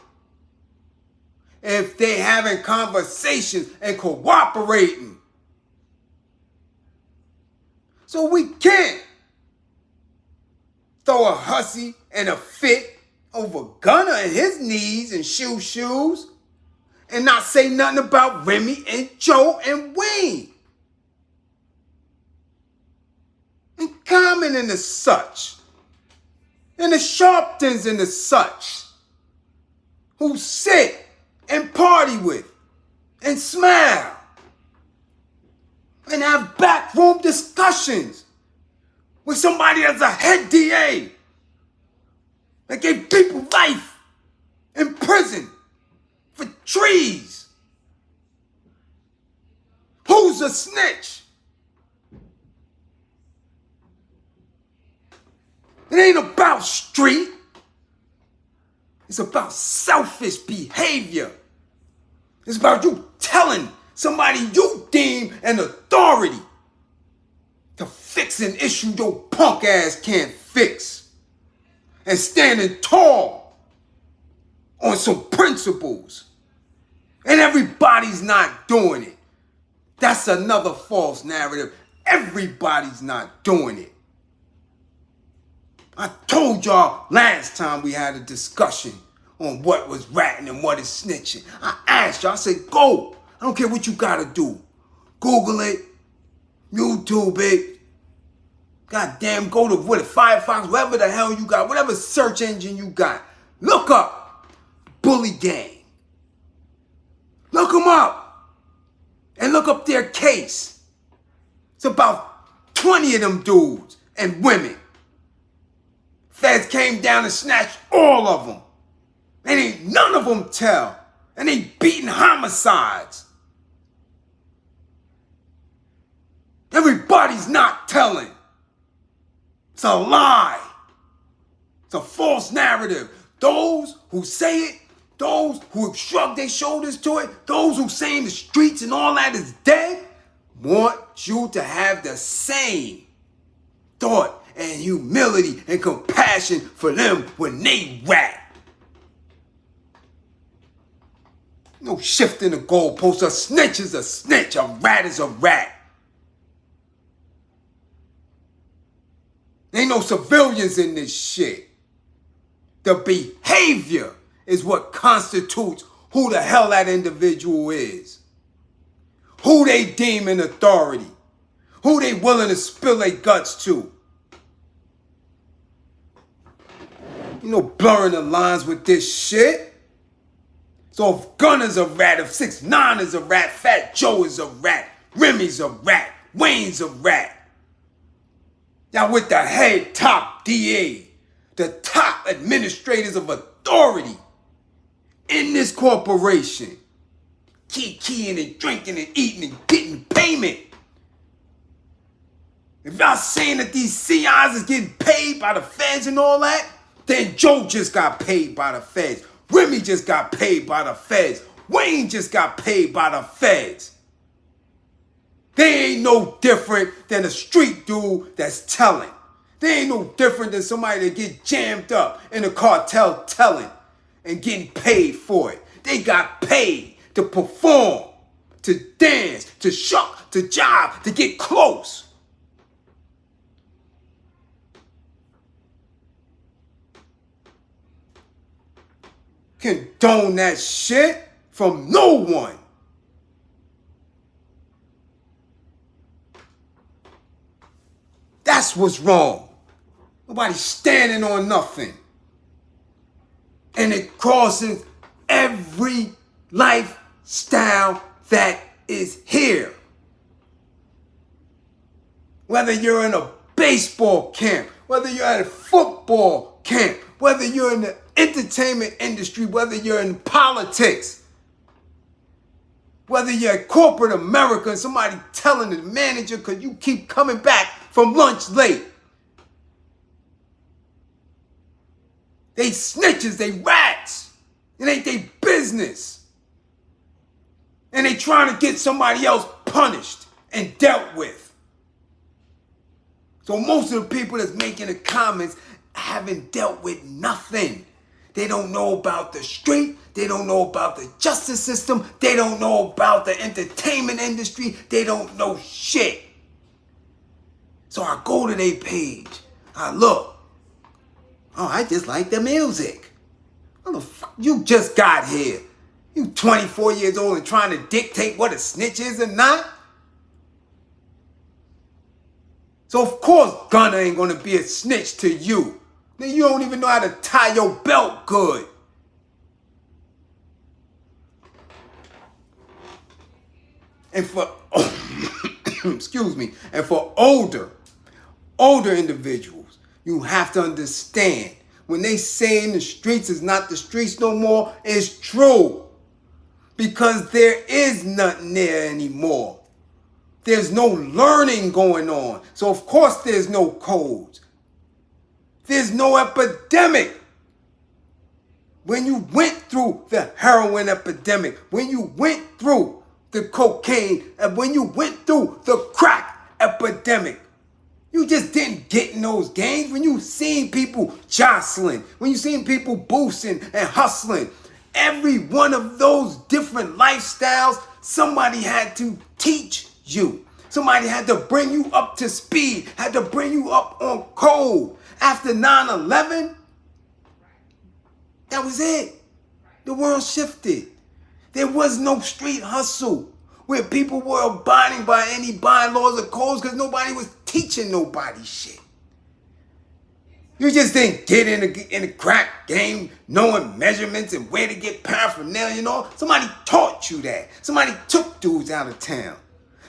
Speaker 1: if they having conversations and cooperating, so we can't throw a hussy and a fit over Gunna and his knees and shoes and not say nothing about Remy and Joe and Wayne. And Common and the such. And the Sharptons and the such. Who sit and party with and smile and have backroom discussions with somebody that's a head DA that gave people life in prison for trees. Who's a snitch? It ain't about street. It's about selfish behavior. It's about you telling somebody you deem an authority to fix an issue your punk ass can't fix. And standing tall on some principles. And everybody's not doing it. That's another false narrative. Everybody's not doing it. I told y'all last time we had a discussion on what was ratting and what is snitching. I asked y'all, I said, go. I don't care what you gotta do. Google it, YouTube it. Goddamn, go to Firefox, whatever the hell you got, whatever search engine you got. Look up Bully Gang. Look them up. And look up their case. It's about 20 of them dudes and women. Feds came down and snatched all of them. And ain't none of them tell. And they beating homicides. Everybody's not telling. It's a lie. It's a false narrative. Those who say it, those who shrug their shoulders to it, those who saying the streets and all that is dead, want you to have the same thought and humility and compassion for them when they rat. No shifting the goalpost. A snitch is a snitch. A rat is a rat. Ain't no civilians in this shit. The behavior is what constitutes who the hell that individual is. Who they deem an authority. Who they willing to spill their guts to. You know, blurring the lines with this shit. So if Gunna's a rat, if 6ix9ine is a rat, Fat Joe is a rat, Remy's a rat, Wayne's a rat. Now with the head top DA, the top administrators of authority in this corporation, keying and drinking and eating and getting payment. If y'all saying that these CIs is getting paid by the feds and all that, then Joe just got paid by the feds. Remy just got paid by the feds. Wayne just got paid by the feds. They ain't no different than a street dude that's telling. They ain't no different than somebody that get jammed up in a cartel telling and getting paid for it. They got paid to perform, to dance, to shuck, to jive, to get close. Condone that shit from no one. That's what's wrong. Nobody's standing on nothing. And it crosses every lifestyle that is here. Whether you're in a baseball camp, whether you're at a football camp, whether you're in the entertainment industry, whether you're in politics, whether you're at corporate America and somebody telling the manager because you keep coming back from lunch late. They snitches, they rats. It ain't their business. And they trying to get somebody else punished and dealt with. So most of the people that's making the comments haven't dealt with nothing. They don't know about the street. They don't know about the justice system. They don't know about the entertainment industry. They don't know shit. So I go to their page. I look. Oh, I just like the music. What the fuck? You just got here. You 24 years old and trying to dictate what a snitch is or not? So of course Gunna ain't gonna be a snitch to you. Then you don't even know how to tie your belt good. And for excuse me, and for older individuals, you have to understand when they say in the streets is not the streets no more, it's true. Because there is nothing there anymore. There's no learning going on. So of course there's no codes. There's no epidemic. When you went through the heroin epidemic, when you went through the cocaine, and when you went through the crack epidemic, you just didn't get in those games. When you seen people jostling, when you seen people boosting and hustling, every one of those different lifestyles, somebody had to teach you. Somebody had to bring you up to speed, had to bring you up on code. After 9/11, that was it. The world shifted. There was no street hustle where people were abiding by any bylaws or codes because nobody was teaching nobody shit. You just didn't get in the crack game knowing measurements and where to get paraphernalia and all. Somebody taught you that. Somebody took dudes out of town.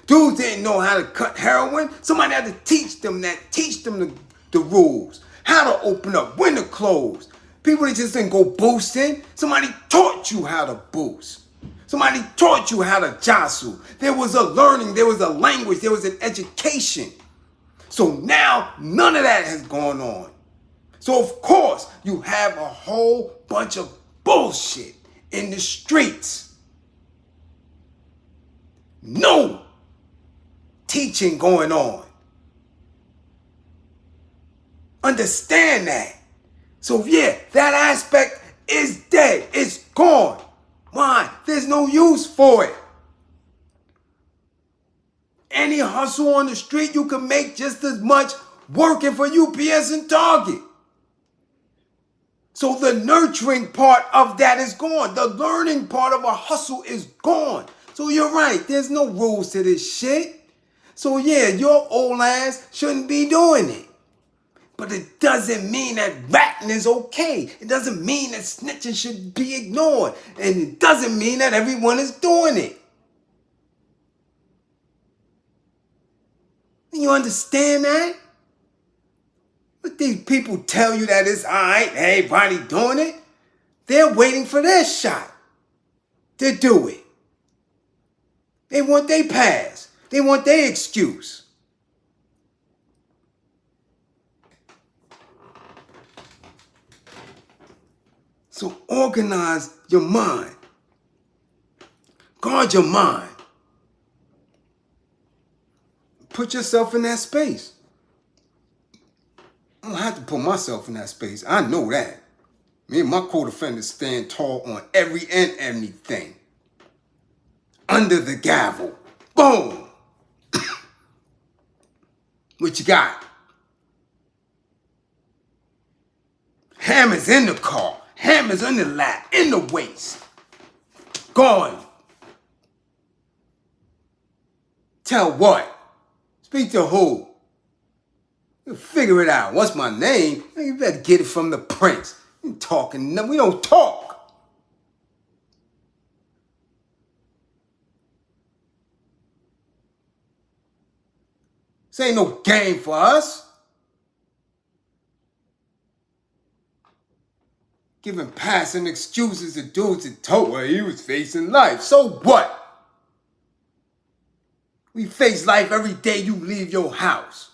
Speaker 1: Dudes didn't know how to cut heroin. Somebody had to teach them that, teach them the rules, how to open up, when to close. People that just didn't go boosting. Somebody taught you how to boost. Somebody taught you how to jostle. There was a learning, there was a language, there was an education. So now none of that has gone on. So of course you have a whole bunch of bullshit in the streets. No teaching going on. Understand that. So yeah, that aspect is dead. It's gone. Why? There's no use for it. Any hustle on the street, you can make just as much working for UPS and Target. So the nurturing part of that is gone. The learning part of a hustle is gone. So you're right. There's no rules to this shit. So yeah, your old ass shouldn't be doing it. But it doesn't mean that ratting is okay. It doesn't mean that snitching should be ignored. And it doesn't mean that everyone is doing it. You understand that? But these people tell you that it's all right, everybody doing it. They're waiting for their shot to do it. They want their pass. They want their excuse. So organize your mind. Guard your mind. Put yourself in that space. I don't have to put myself in that space. I know that. Me and my co-defendants stand tall on every and anything. Under the gavel. Boom. What you got? Hammers in the car. Hammers in the lap. In the waist. Gone. Tell what? Speak to who? You figure it out. What's my name? You better get it from the prince. You talking? We don't talk. This ain't no game for us. Giving passing excuses to dudes that told her he was facing life. So what? We face life every day you leave your house.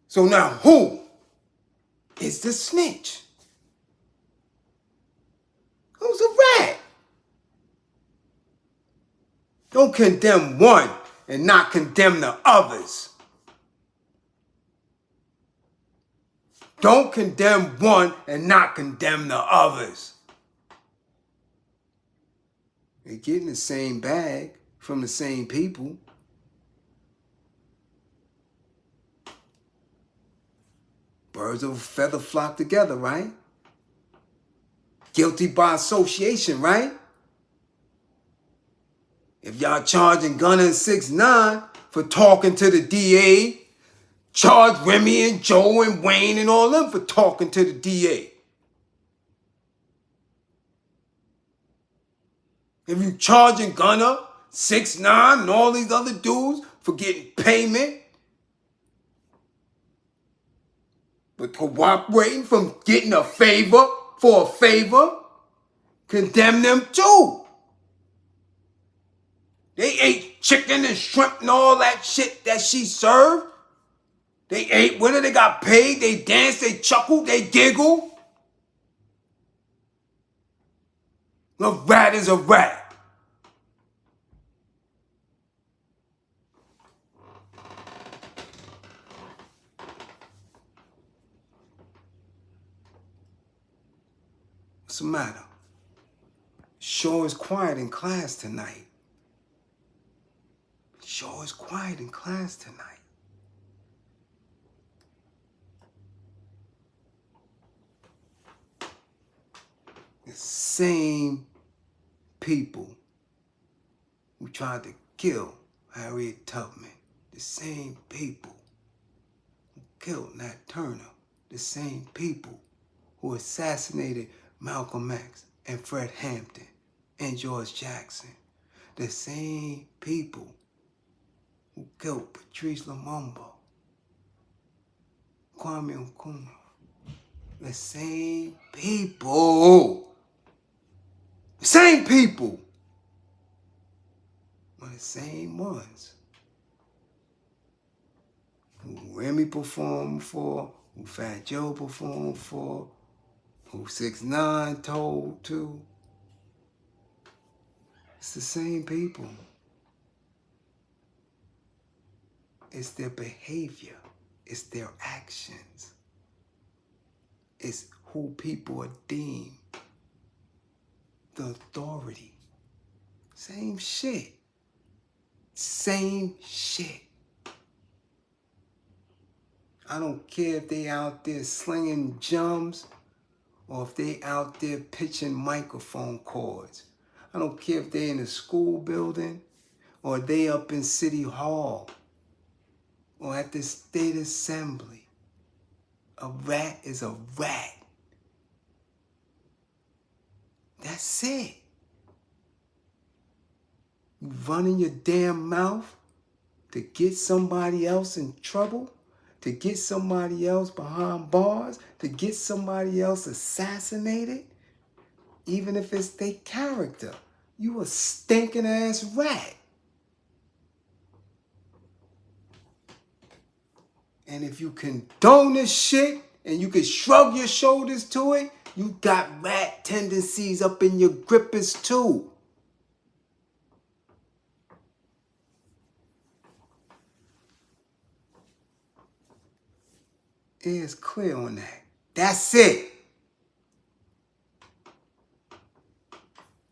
Speaker 1: So now who is the snitch? Who's a rat? Don't condemn one and not condemn the others. Don't condemn one and not condemn the others. They're getting the same bag from the same people. Birds of a feather flock together, right? Guilty by association, right? If y'all charging Gunna and 6ix9ine for talking to the DA, charge Remy and Joe and Wayne and all them for talking to the DA. If you charging Gunna, 6ix9ine, and all these other dudes for getting payment, but cooperating from getting a favor for a favor, condemn them too. They ate chicken and shrimp and all that shit that she served. They ate with her, they got paid, they danced, they chuckled, they giggled. A rat is a rat. What's the matter? Sure is quiet in class tonight. Sure is quiet in class tonight. The same people who tried to kill Harriet Tubman, the same people who killed Nat Turner, the same people who assassinated Malcolm X and Fred Hampton and George Jackson, the same people who killed Patrice Lumumba, Kwame Nkrumah, the same people. The same people are the same ones who Remy performed for, who Fat Joe performed for, who 6ix9ine told to. It's the same people. It's their behavior. It's their actions. It's who people are deemed the authority. Same shit. Same shit. I don't care if they out there slinging jumps or if they out there pitching microphone cords. I don't care if they in a school building or they up in City Hall or at the State Assembly. A rat is a rat. That's it. You running your damn mouth to get somebody else in trouble, to get somebody else behind bars, to get somebody else assassinated, even if it's their character. You a stinking ass rat. And if you condone this shit and you can shrug your shoulders to it, You got rat tendencies up in your grippers too. It's clear on that. That's it.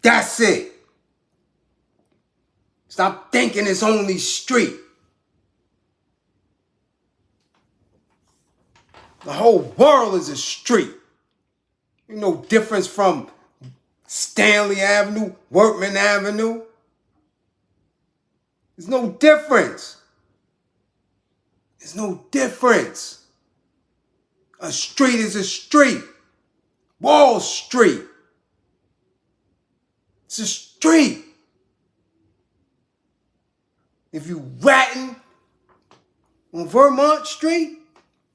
Speaker 1: That's it. Stop thinking it's only street. The whole world is a street. You no difference from Stanley Avenue, Workman Avenue. There's no difference. There's no difference. A street is a street. Wall Street. It's a street. If you ratting on Vermont Street,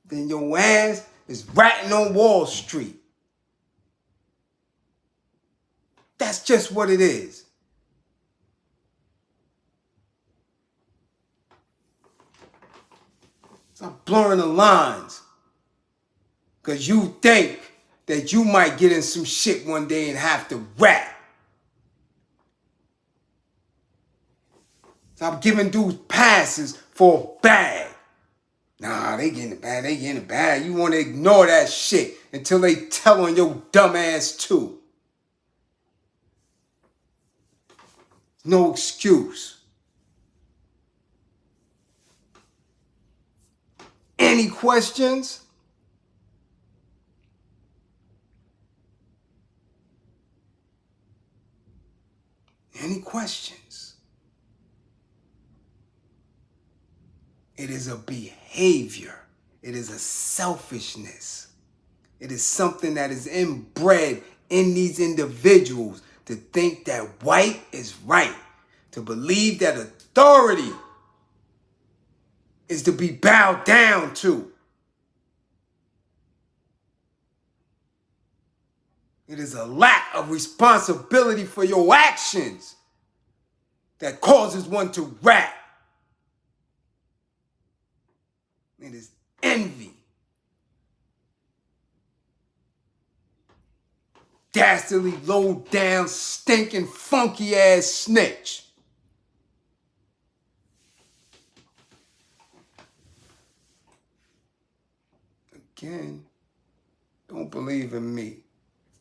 Speaker 1: then your ass is ratting on Wall Street. That's just what it is. Stop blurring the lines. Because you think that you might get in some shit one day and have to rat. Stop giving dudes passes for a bag. Nah, they getting the bag, they getting the bag. You want to ignore that shit until they tell on your dumb ass too. No excuse. Any questions? Any questions? It is a behavior. It is a selfishness. It is something that is inbred in these individuals to think that white is right, to believe that authority is to be bowed down to. It is a lack of responsibility for your actions that causes one to rat. It is envy. Dastardly, low down, stinking, funky ass snitch. Again, don't believe in me.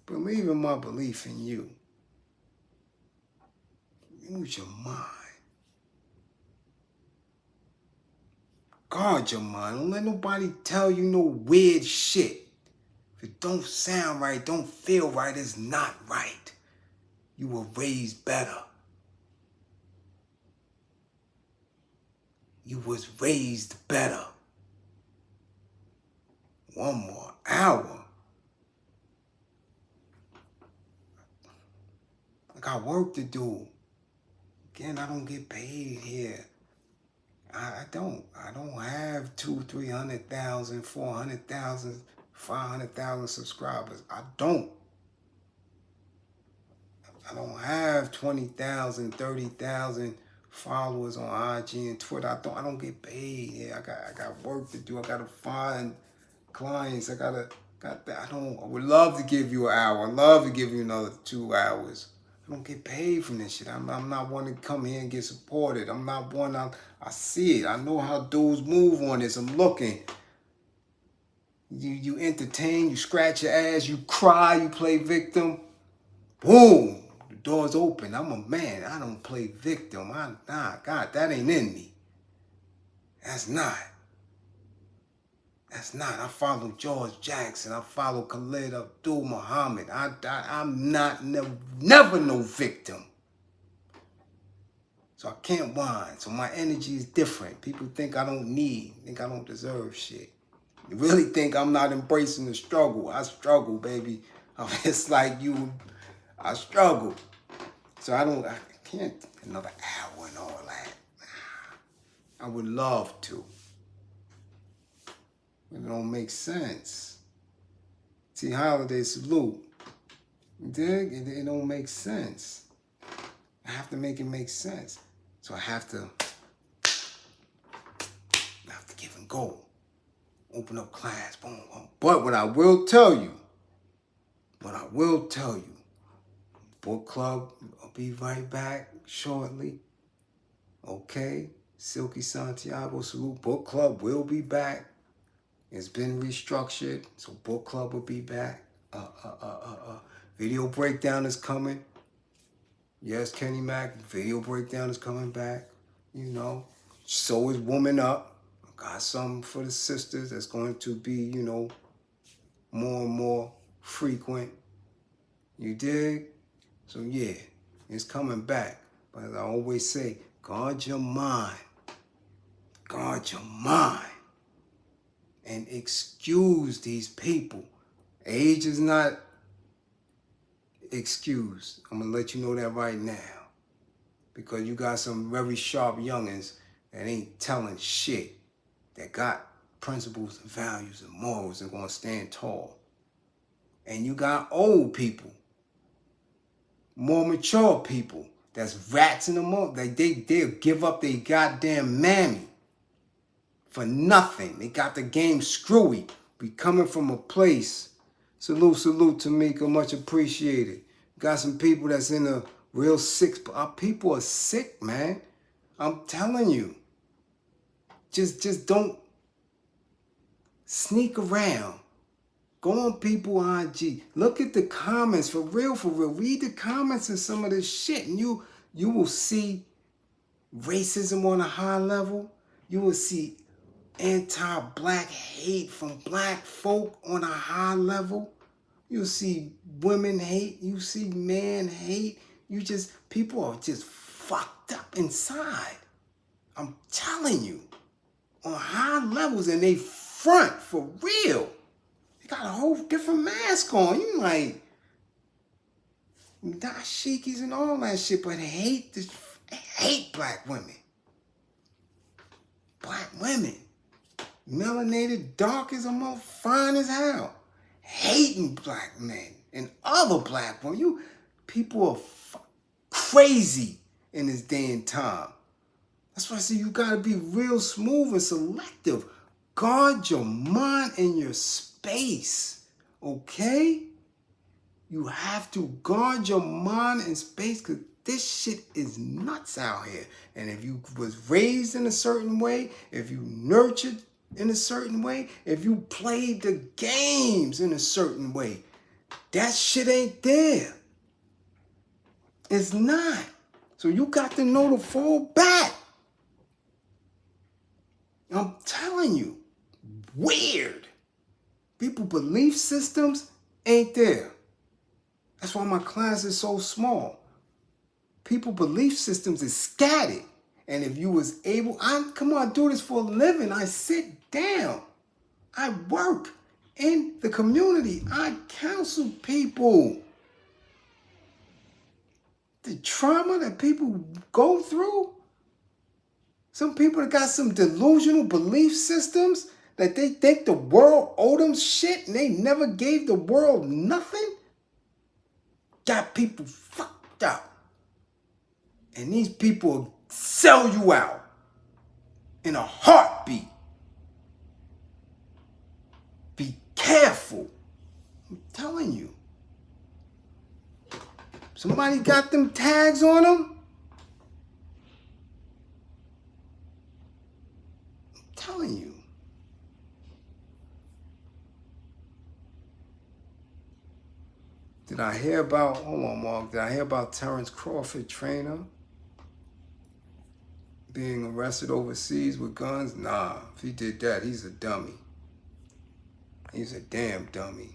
Speaker 1: Believe in my belief in you. Use your mind. Guard your mind. Don't let nobody tell you no weird shit. If it don't sound right, don't feel right, it's not right. You were raised better. You was raised better. One more hour. I got work to do. Again, I don't get paid here. I don't have 200,000, 300,000, 400,000, 500,000 subscribers. I don't have 20,000, 30,000 followers on IG and Twitter. I don't get paid. Yeah, I got work to do. I gotta find clients. I would love to give you an hour. I'd love to give you another 2 hours. I don't get paid from this shit. I'm not one to come here and get supported. I'm not one. I see it. I know how dudes move on this. I'm looking. You entertain. You scratch your ass. You cry. You play victim. Boom. The door's open. I'm a man. I don't play victim. God, that ain't in me. That's not. That's not. I follow George Jackson. I follow Khalid Abdul Muhammad. I'm not never no victim. So I can't whine. So my energy is different. People think I don't deserve shit. You really think I'm not embracing the struggle. I struggle, baby. I'm just like you. I struggle. So I can't another hour and all that. I would love to. It don't make sense. T. Holiday, salute. You dig? It don't make sense. I have to make it make sense. So I have to give and go. Open up class, boom, boom. But what I will tell you, But I will tell you, book club will be right back shortly. Okay? Silky Santiago, salute. Book club will be back. It's been restructured, so book club will be back. Video breakdown is coming. Yes, Kenny Mac, video breakdown is coming back. You know, so is Woman Up. I got something for the sisters that's going to be, you know, more and more frequent. You dig? So yeah, it's coming back. But as I always say, guard your mind. Guard your mind. And excuse these people. Age is not excused. I'm going to let you know that right now. Because you got some very sharp youngins that ain't telling shit. That got principles and values and morals and going to stand tall. And you got old people. More mature people. That's rats in the mouth. They'll give up their goddamn mammy. For nothing. They got the game screwy. We coming from a place. Salute, Tamika. Much appreciated. Got some people that's in a real sick. Our people are sick, man. I'm telling you. Just don't sneak around. Go on people IG. Look at the comments. For real. Read the comments of some of this shit. And you will see racism on a high level. You will see anti-black hate from black folk on a high level. You see women hate. You see man hate. People are just fucked up inside. I'm telling you. On high levels, and they front for real. They got a whole different mask on. You like dashikis and all that shit, but hate black women. Black women. Melanated, dark as a mother, fine as hell. Hating black men and other black women. People are crazy in this day and time. That's why I say you gotta be real smooth and selective. Guard your mind and your space, okay? You have to guard your mind and space because this shit is nuts out here. And if you was raised in a certain way, if you nurtured in a certain way, if you played the games in a certain way, that shit ain't there. It's not. So you got to know to fall back. I'm telling you, weird. People belief systems ain't there. That's why my class is so small. People belief systems is scattered. And if you was able, I do this for a living. I sit down. I work in the community. I counsel people. The trauma that people go through. Some people that got some delusional belief systems that they think the world owed them shit and they never gave the world nothing. Got people fucked up. And these people sell you out in a heartbeat. Be careful. I'm telling you. Somebody got them tags on them? I'm telling you. Did I hear about, hold on, Mark, did I hear about Terrence Crawford, trainer, being arrested overseas with guns? Nah, if he did that, he's a dummy. He's a damn dummy.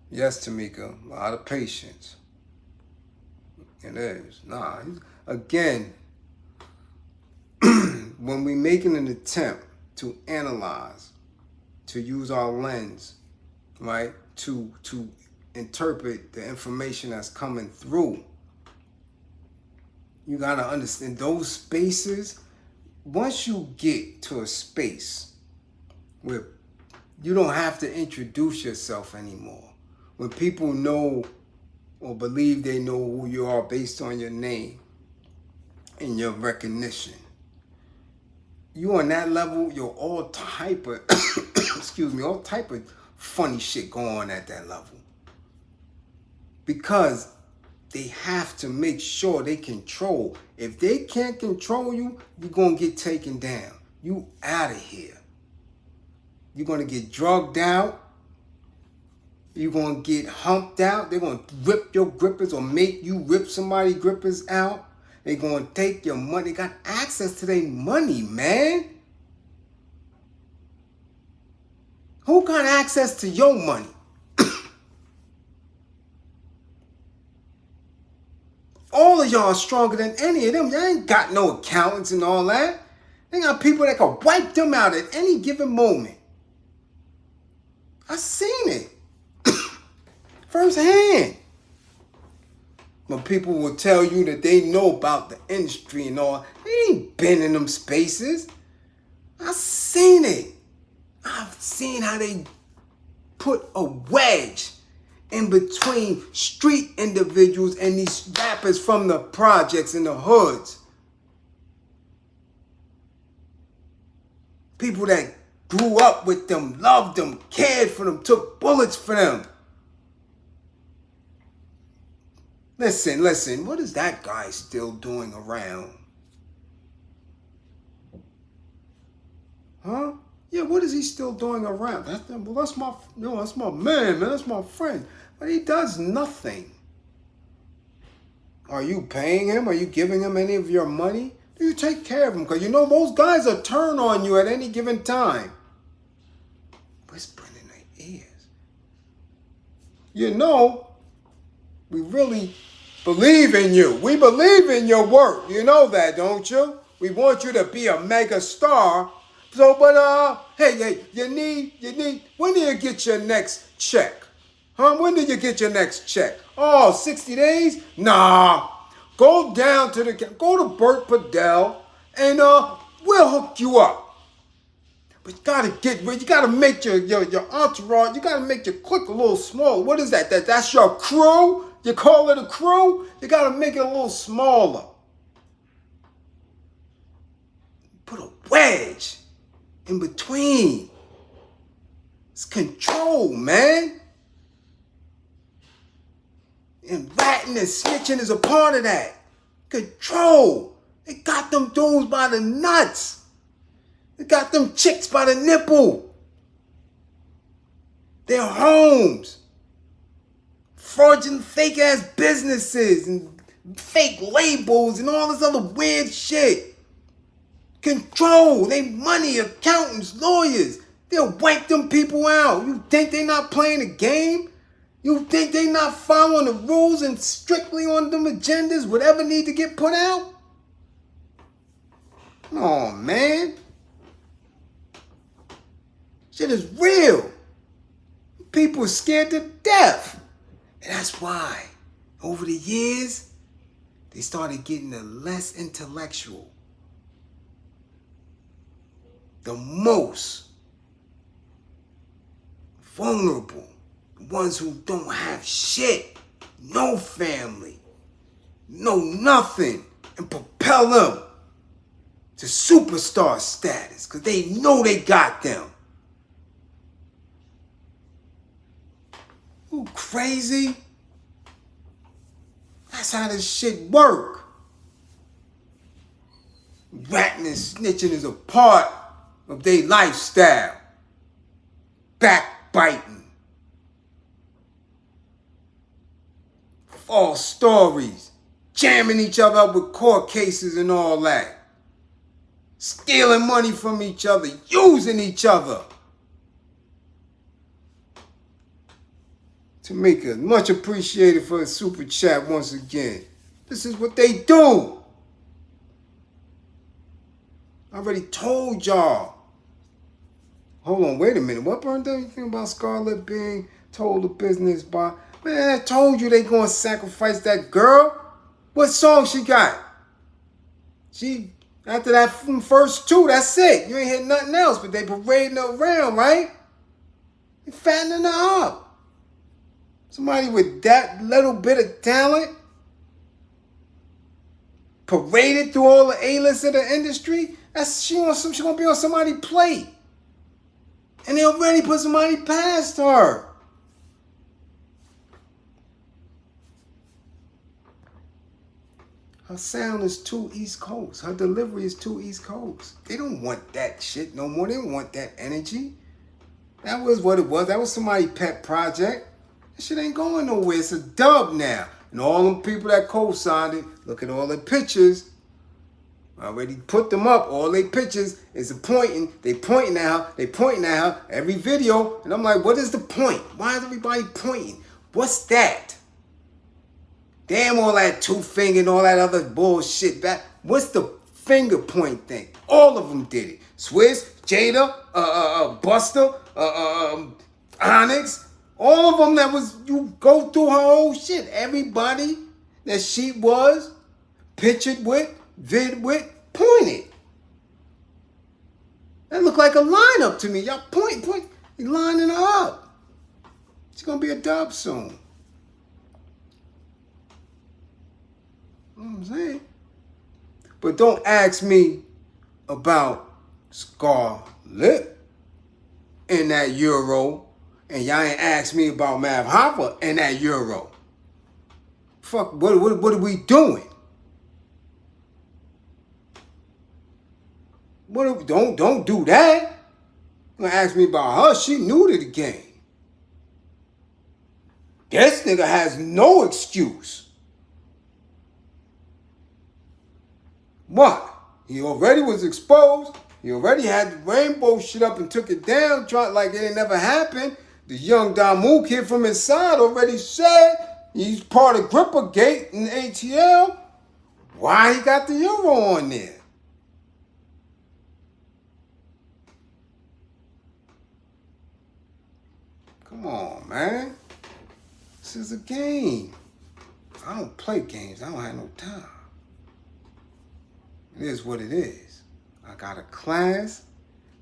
Speaker 1: Yes, Tamika, a lot of patience. It is. Nah, again, when we're making an attempt to analyze, to use our lens, right, to interpret the information that's coming through, you gotta understand those spaces. Once you get to a space where you don't have to introduce yourself anymore, when people know or believe they know who you are based on your name and your recognition, you on that level, you're all type of excuse me, all type of funny shit going on at that level. because they have to make sure they control. If they can't control you, you're going to get taken down. You out of here. You're going to get drugged out. You're going to get humped out. They're going to rip your grippers or make you rip somebody's grippers out. They're going to take your money. They got access to their money, man. Who got access to your money? All of y'all are stronger than any of them. Y'all ain't got no accountants and all that. They got people that can wipe them out at any given moment. I seen it. Firsthand. When people will tell you that they know about the industry and all, they ain't been in them spaces. I seen it. I've seen how they put a wedge in between street individuals and these rappers from the projects and the hoods. People that grew up with them, loved them, cared for them, took bullets for them. Listen, what is that guy still doing around? Huh? Yeah, what is he still doing around? That's my man, that's my friend. But he does nothing. Are you paying him? Are you giving him any of your money? Do you take care of him? Because you know those guys will turn on you at any given time. Whispering in their ears. You know, we really believe in you. We believe in your work. You know that, don't you? We want you to be a mega star. So, but, hey, you need, when do you get your next check? Huh? When do you get your next check? Oh, 60 days? Nah. Go down to go to Burt Padell and, we'll hook you up. But you gotta make your entourage, you gotta make your clique a little smaller. What is that? That's your crew? You call it a crew? You gotta make it a little smaller. Put a wedge in between. It's control, man. And ratting and snitching is a part of that. Control. They got them dudes by the nuts. They got them chicks by the nipple. Their homes. Fraudulent fake ass businesses and fake labels and all this other weird shit. Control. They money, accountants, lawyers. They'll wipe them people out. You think they not playing a game? You think they not following the rules and strictly on them agendas, whatever need to get put out? Come on, man. Shit is real. People are scared to death. And that's why, over the years, they started getting less intellectual. The most vulnerable. Ones who don't have shit, no family, no nothing, and propel them to superstar status because they know they got them. You crazy? That's how this shit work. Ratting and snitching is a part of their lifestyle. Backbiting. False stories, jamming each other up with court cases and all that. Stealing money from each other, using each other. Tamika, much appreciated for a super chat once again. This is what they do. I already told y'all. Hold on, wait a minute. What burned down you think about Scarlett being told the business by... Man, I told you they gonna sacrifice that girl. What song she got? She, after that first two, that's it. You ain't hear nothing else, but they parading her around, right? They fattening her up. Somebody with that little bit of talent paraded through all the A-lists of the industry. She gonna be on somebody's plate. And they already put somebody past her. Her sound is too East Coast. Her delivery is too East Coast. They don't want that shit no more. They don't want that energy. That was what it was. That was somebody's pet project. That shit ain't going nowhere. It's a dub now. And all them people that co-signed it, look at all the pictures. I already put them up. All they pictures is pointing. They pointing at her. They pointing at her. Every video. And I'm like, what is the point? Why is everybody pointing? What's that? Damn all that two finger and all that other bullshit. What's the finger point thing? All of them did it. Swiss, Jada, Buster, Onyx. All of them that was, you go through her whole shit. Everybody that she was pictured with, vid with, pointed. That looked like a lineup to me. Y'all point, you lining her up. She's gonna be a dub soon. You know what I'm saying? But don't ask me about Scarlett in that Euro, and y'all ain't ask me about Mav Hopper in that Euro. Fuck, what are we doing? Don't do that. You gonna ask me about her? She new to the game. This nigga has no excuse. What? He already was exposed. He already had the rainbow shit up and took it down, tried like it ain't never happened. The young Damu kid from inside already said he's part of Grippergate in ATL. Why he got the Euro on there? Come on, man. This is a game. I don't play games. I don't have no time. It is what it is. I got a class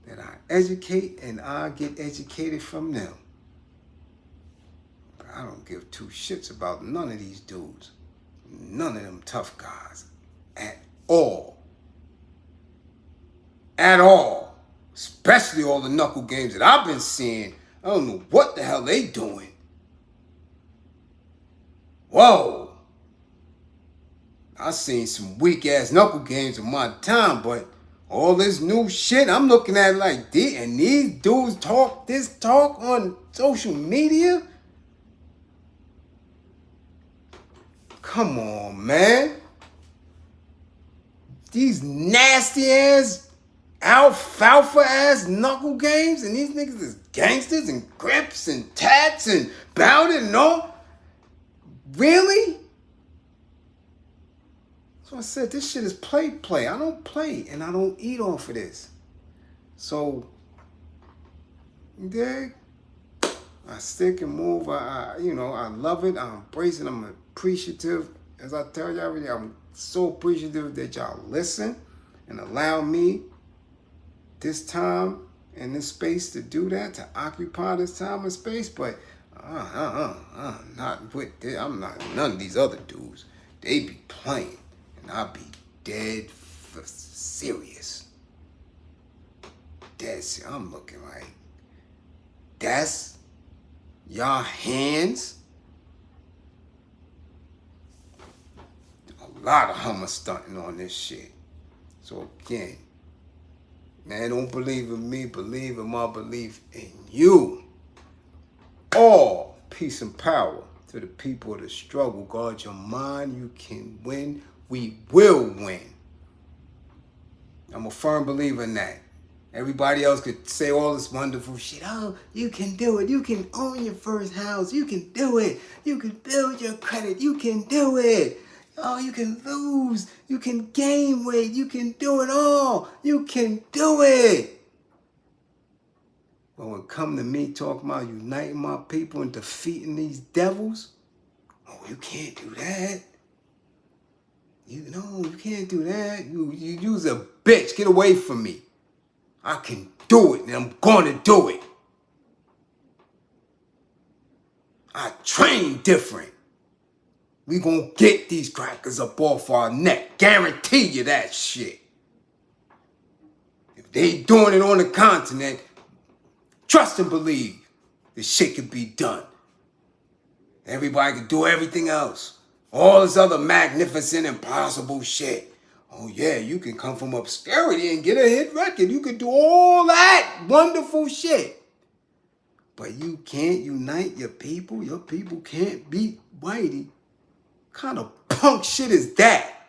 Speaker 1: that I educate and I get educated from them. But I don't give two shits about none of these dudes. None of them tough guys. At all. At all. Especially all the knuckle games that I've been seeing. I don't know what the hell they doing. Whoa. I seen some weak ass knuckle games in my time, but all this new shit, I'm looking at it like, and these dudes talk this talk on social media? Come on, man. These nasty ass, alfalfa ass knuckle games, and these niggas is gangsters and grips and tats and bout it and all. Really? So I said, this shit is play. I don't play, and I don't eat off of this. So, you dig? I stick and move. I love it. I embrace it. I'm appreciative. As I tell y'all every day, I'm so appreciative that y'all listen and allow me this time and this space to do that, to occupy this time and space. But I'm not with this. I'm not none of these other dudes. They be playing. And I'll be dead for serious. Dead serious. I'm looking like, that's y'all hands? A lot of Hummer stunting on this shit. So again, man, don't believe in me, believe in my belief in you. All peace and power to the people of the struggle. Guard your mind, you can win. We will win. I'm a firm believer in that. Everybody else could say all this wonderful shit. Oh, you can do it. You can own your first house. You can do it. You can build your credit. You can do it. Oh, you can lose. You can gain weight. You can do it all. You can do it. But when it come to me talking about uniting my people and defeating these devils, oh, you can't do that. You can't do that. You use a bitch. Get away from me. I can do it, and I'm gonna do it. I train different. We gonna get these crackers up off our neck. Guarantee you that shit. If they doing it on the continent, trust and believe this shit can be done. Everybody can do everything else. All this other magnificent, impossible shit. Oh yeah, you can come from obscurity and get a hit record. You can do all that wonderful shit. But you can't unite your people. Your people can't beat Whitey. What kind of punk shit is that?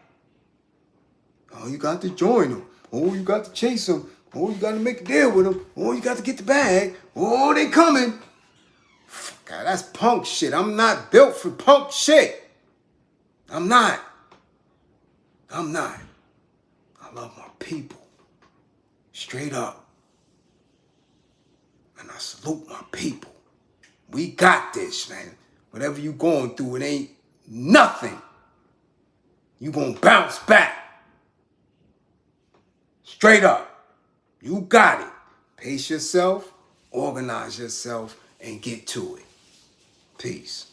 Speaker 1: Oh, you got to join them. Oh, you got to chase them. Oh, you got to make a deal with them. Oh, you got to get the bag. Oh, they coming. God, that's punk shit. I'm not built for punk shit. I'm not. I love my people. Straight up. And I salute my people. We got this, man. Whatever you going through, it ain't nothing. You gonna bounce back. Straight up. You got it. Pace yourself, organize yourself, and get to it. Peace.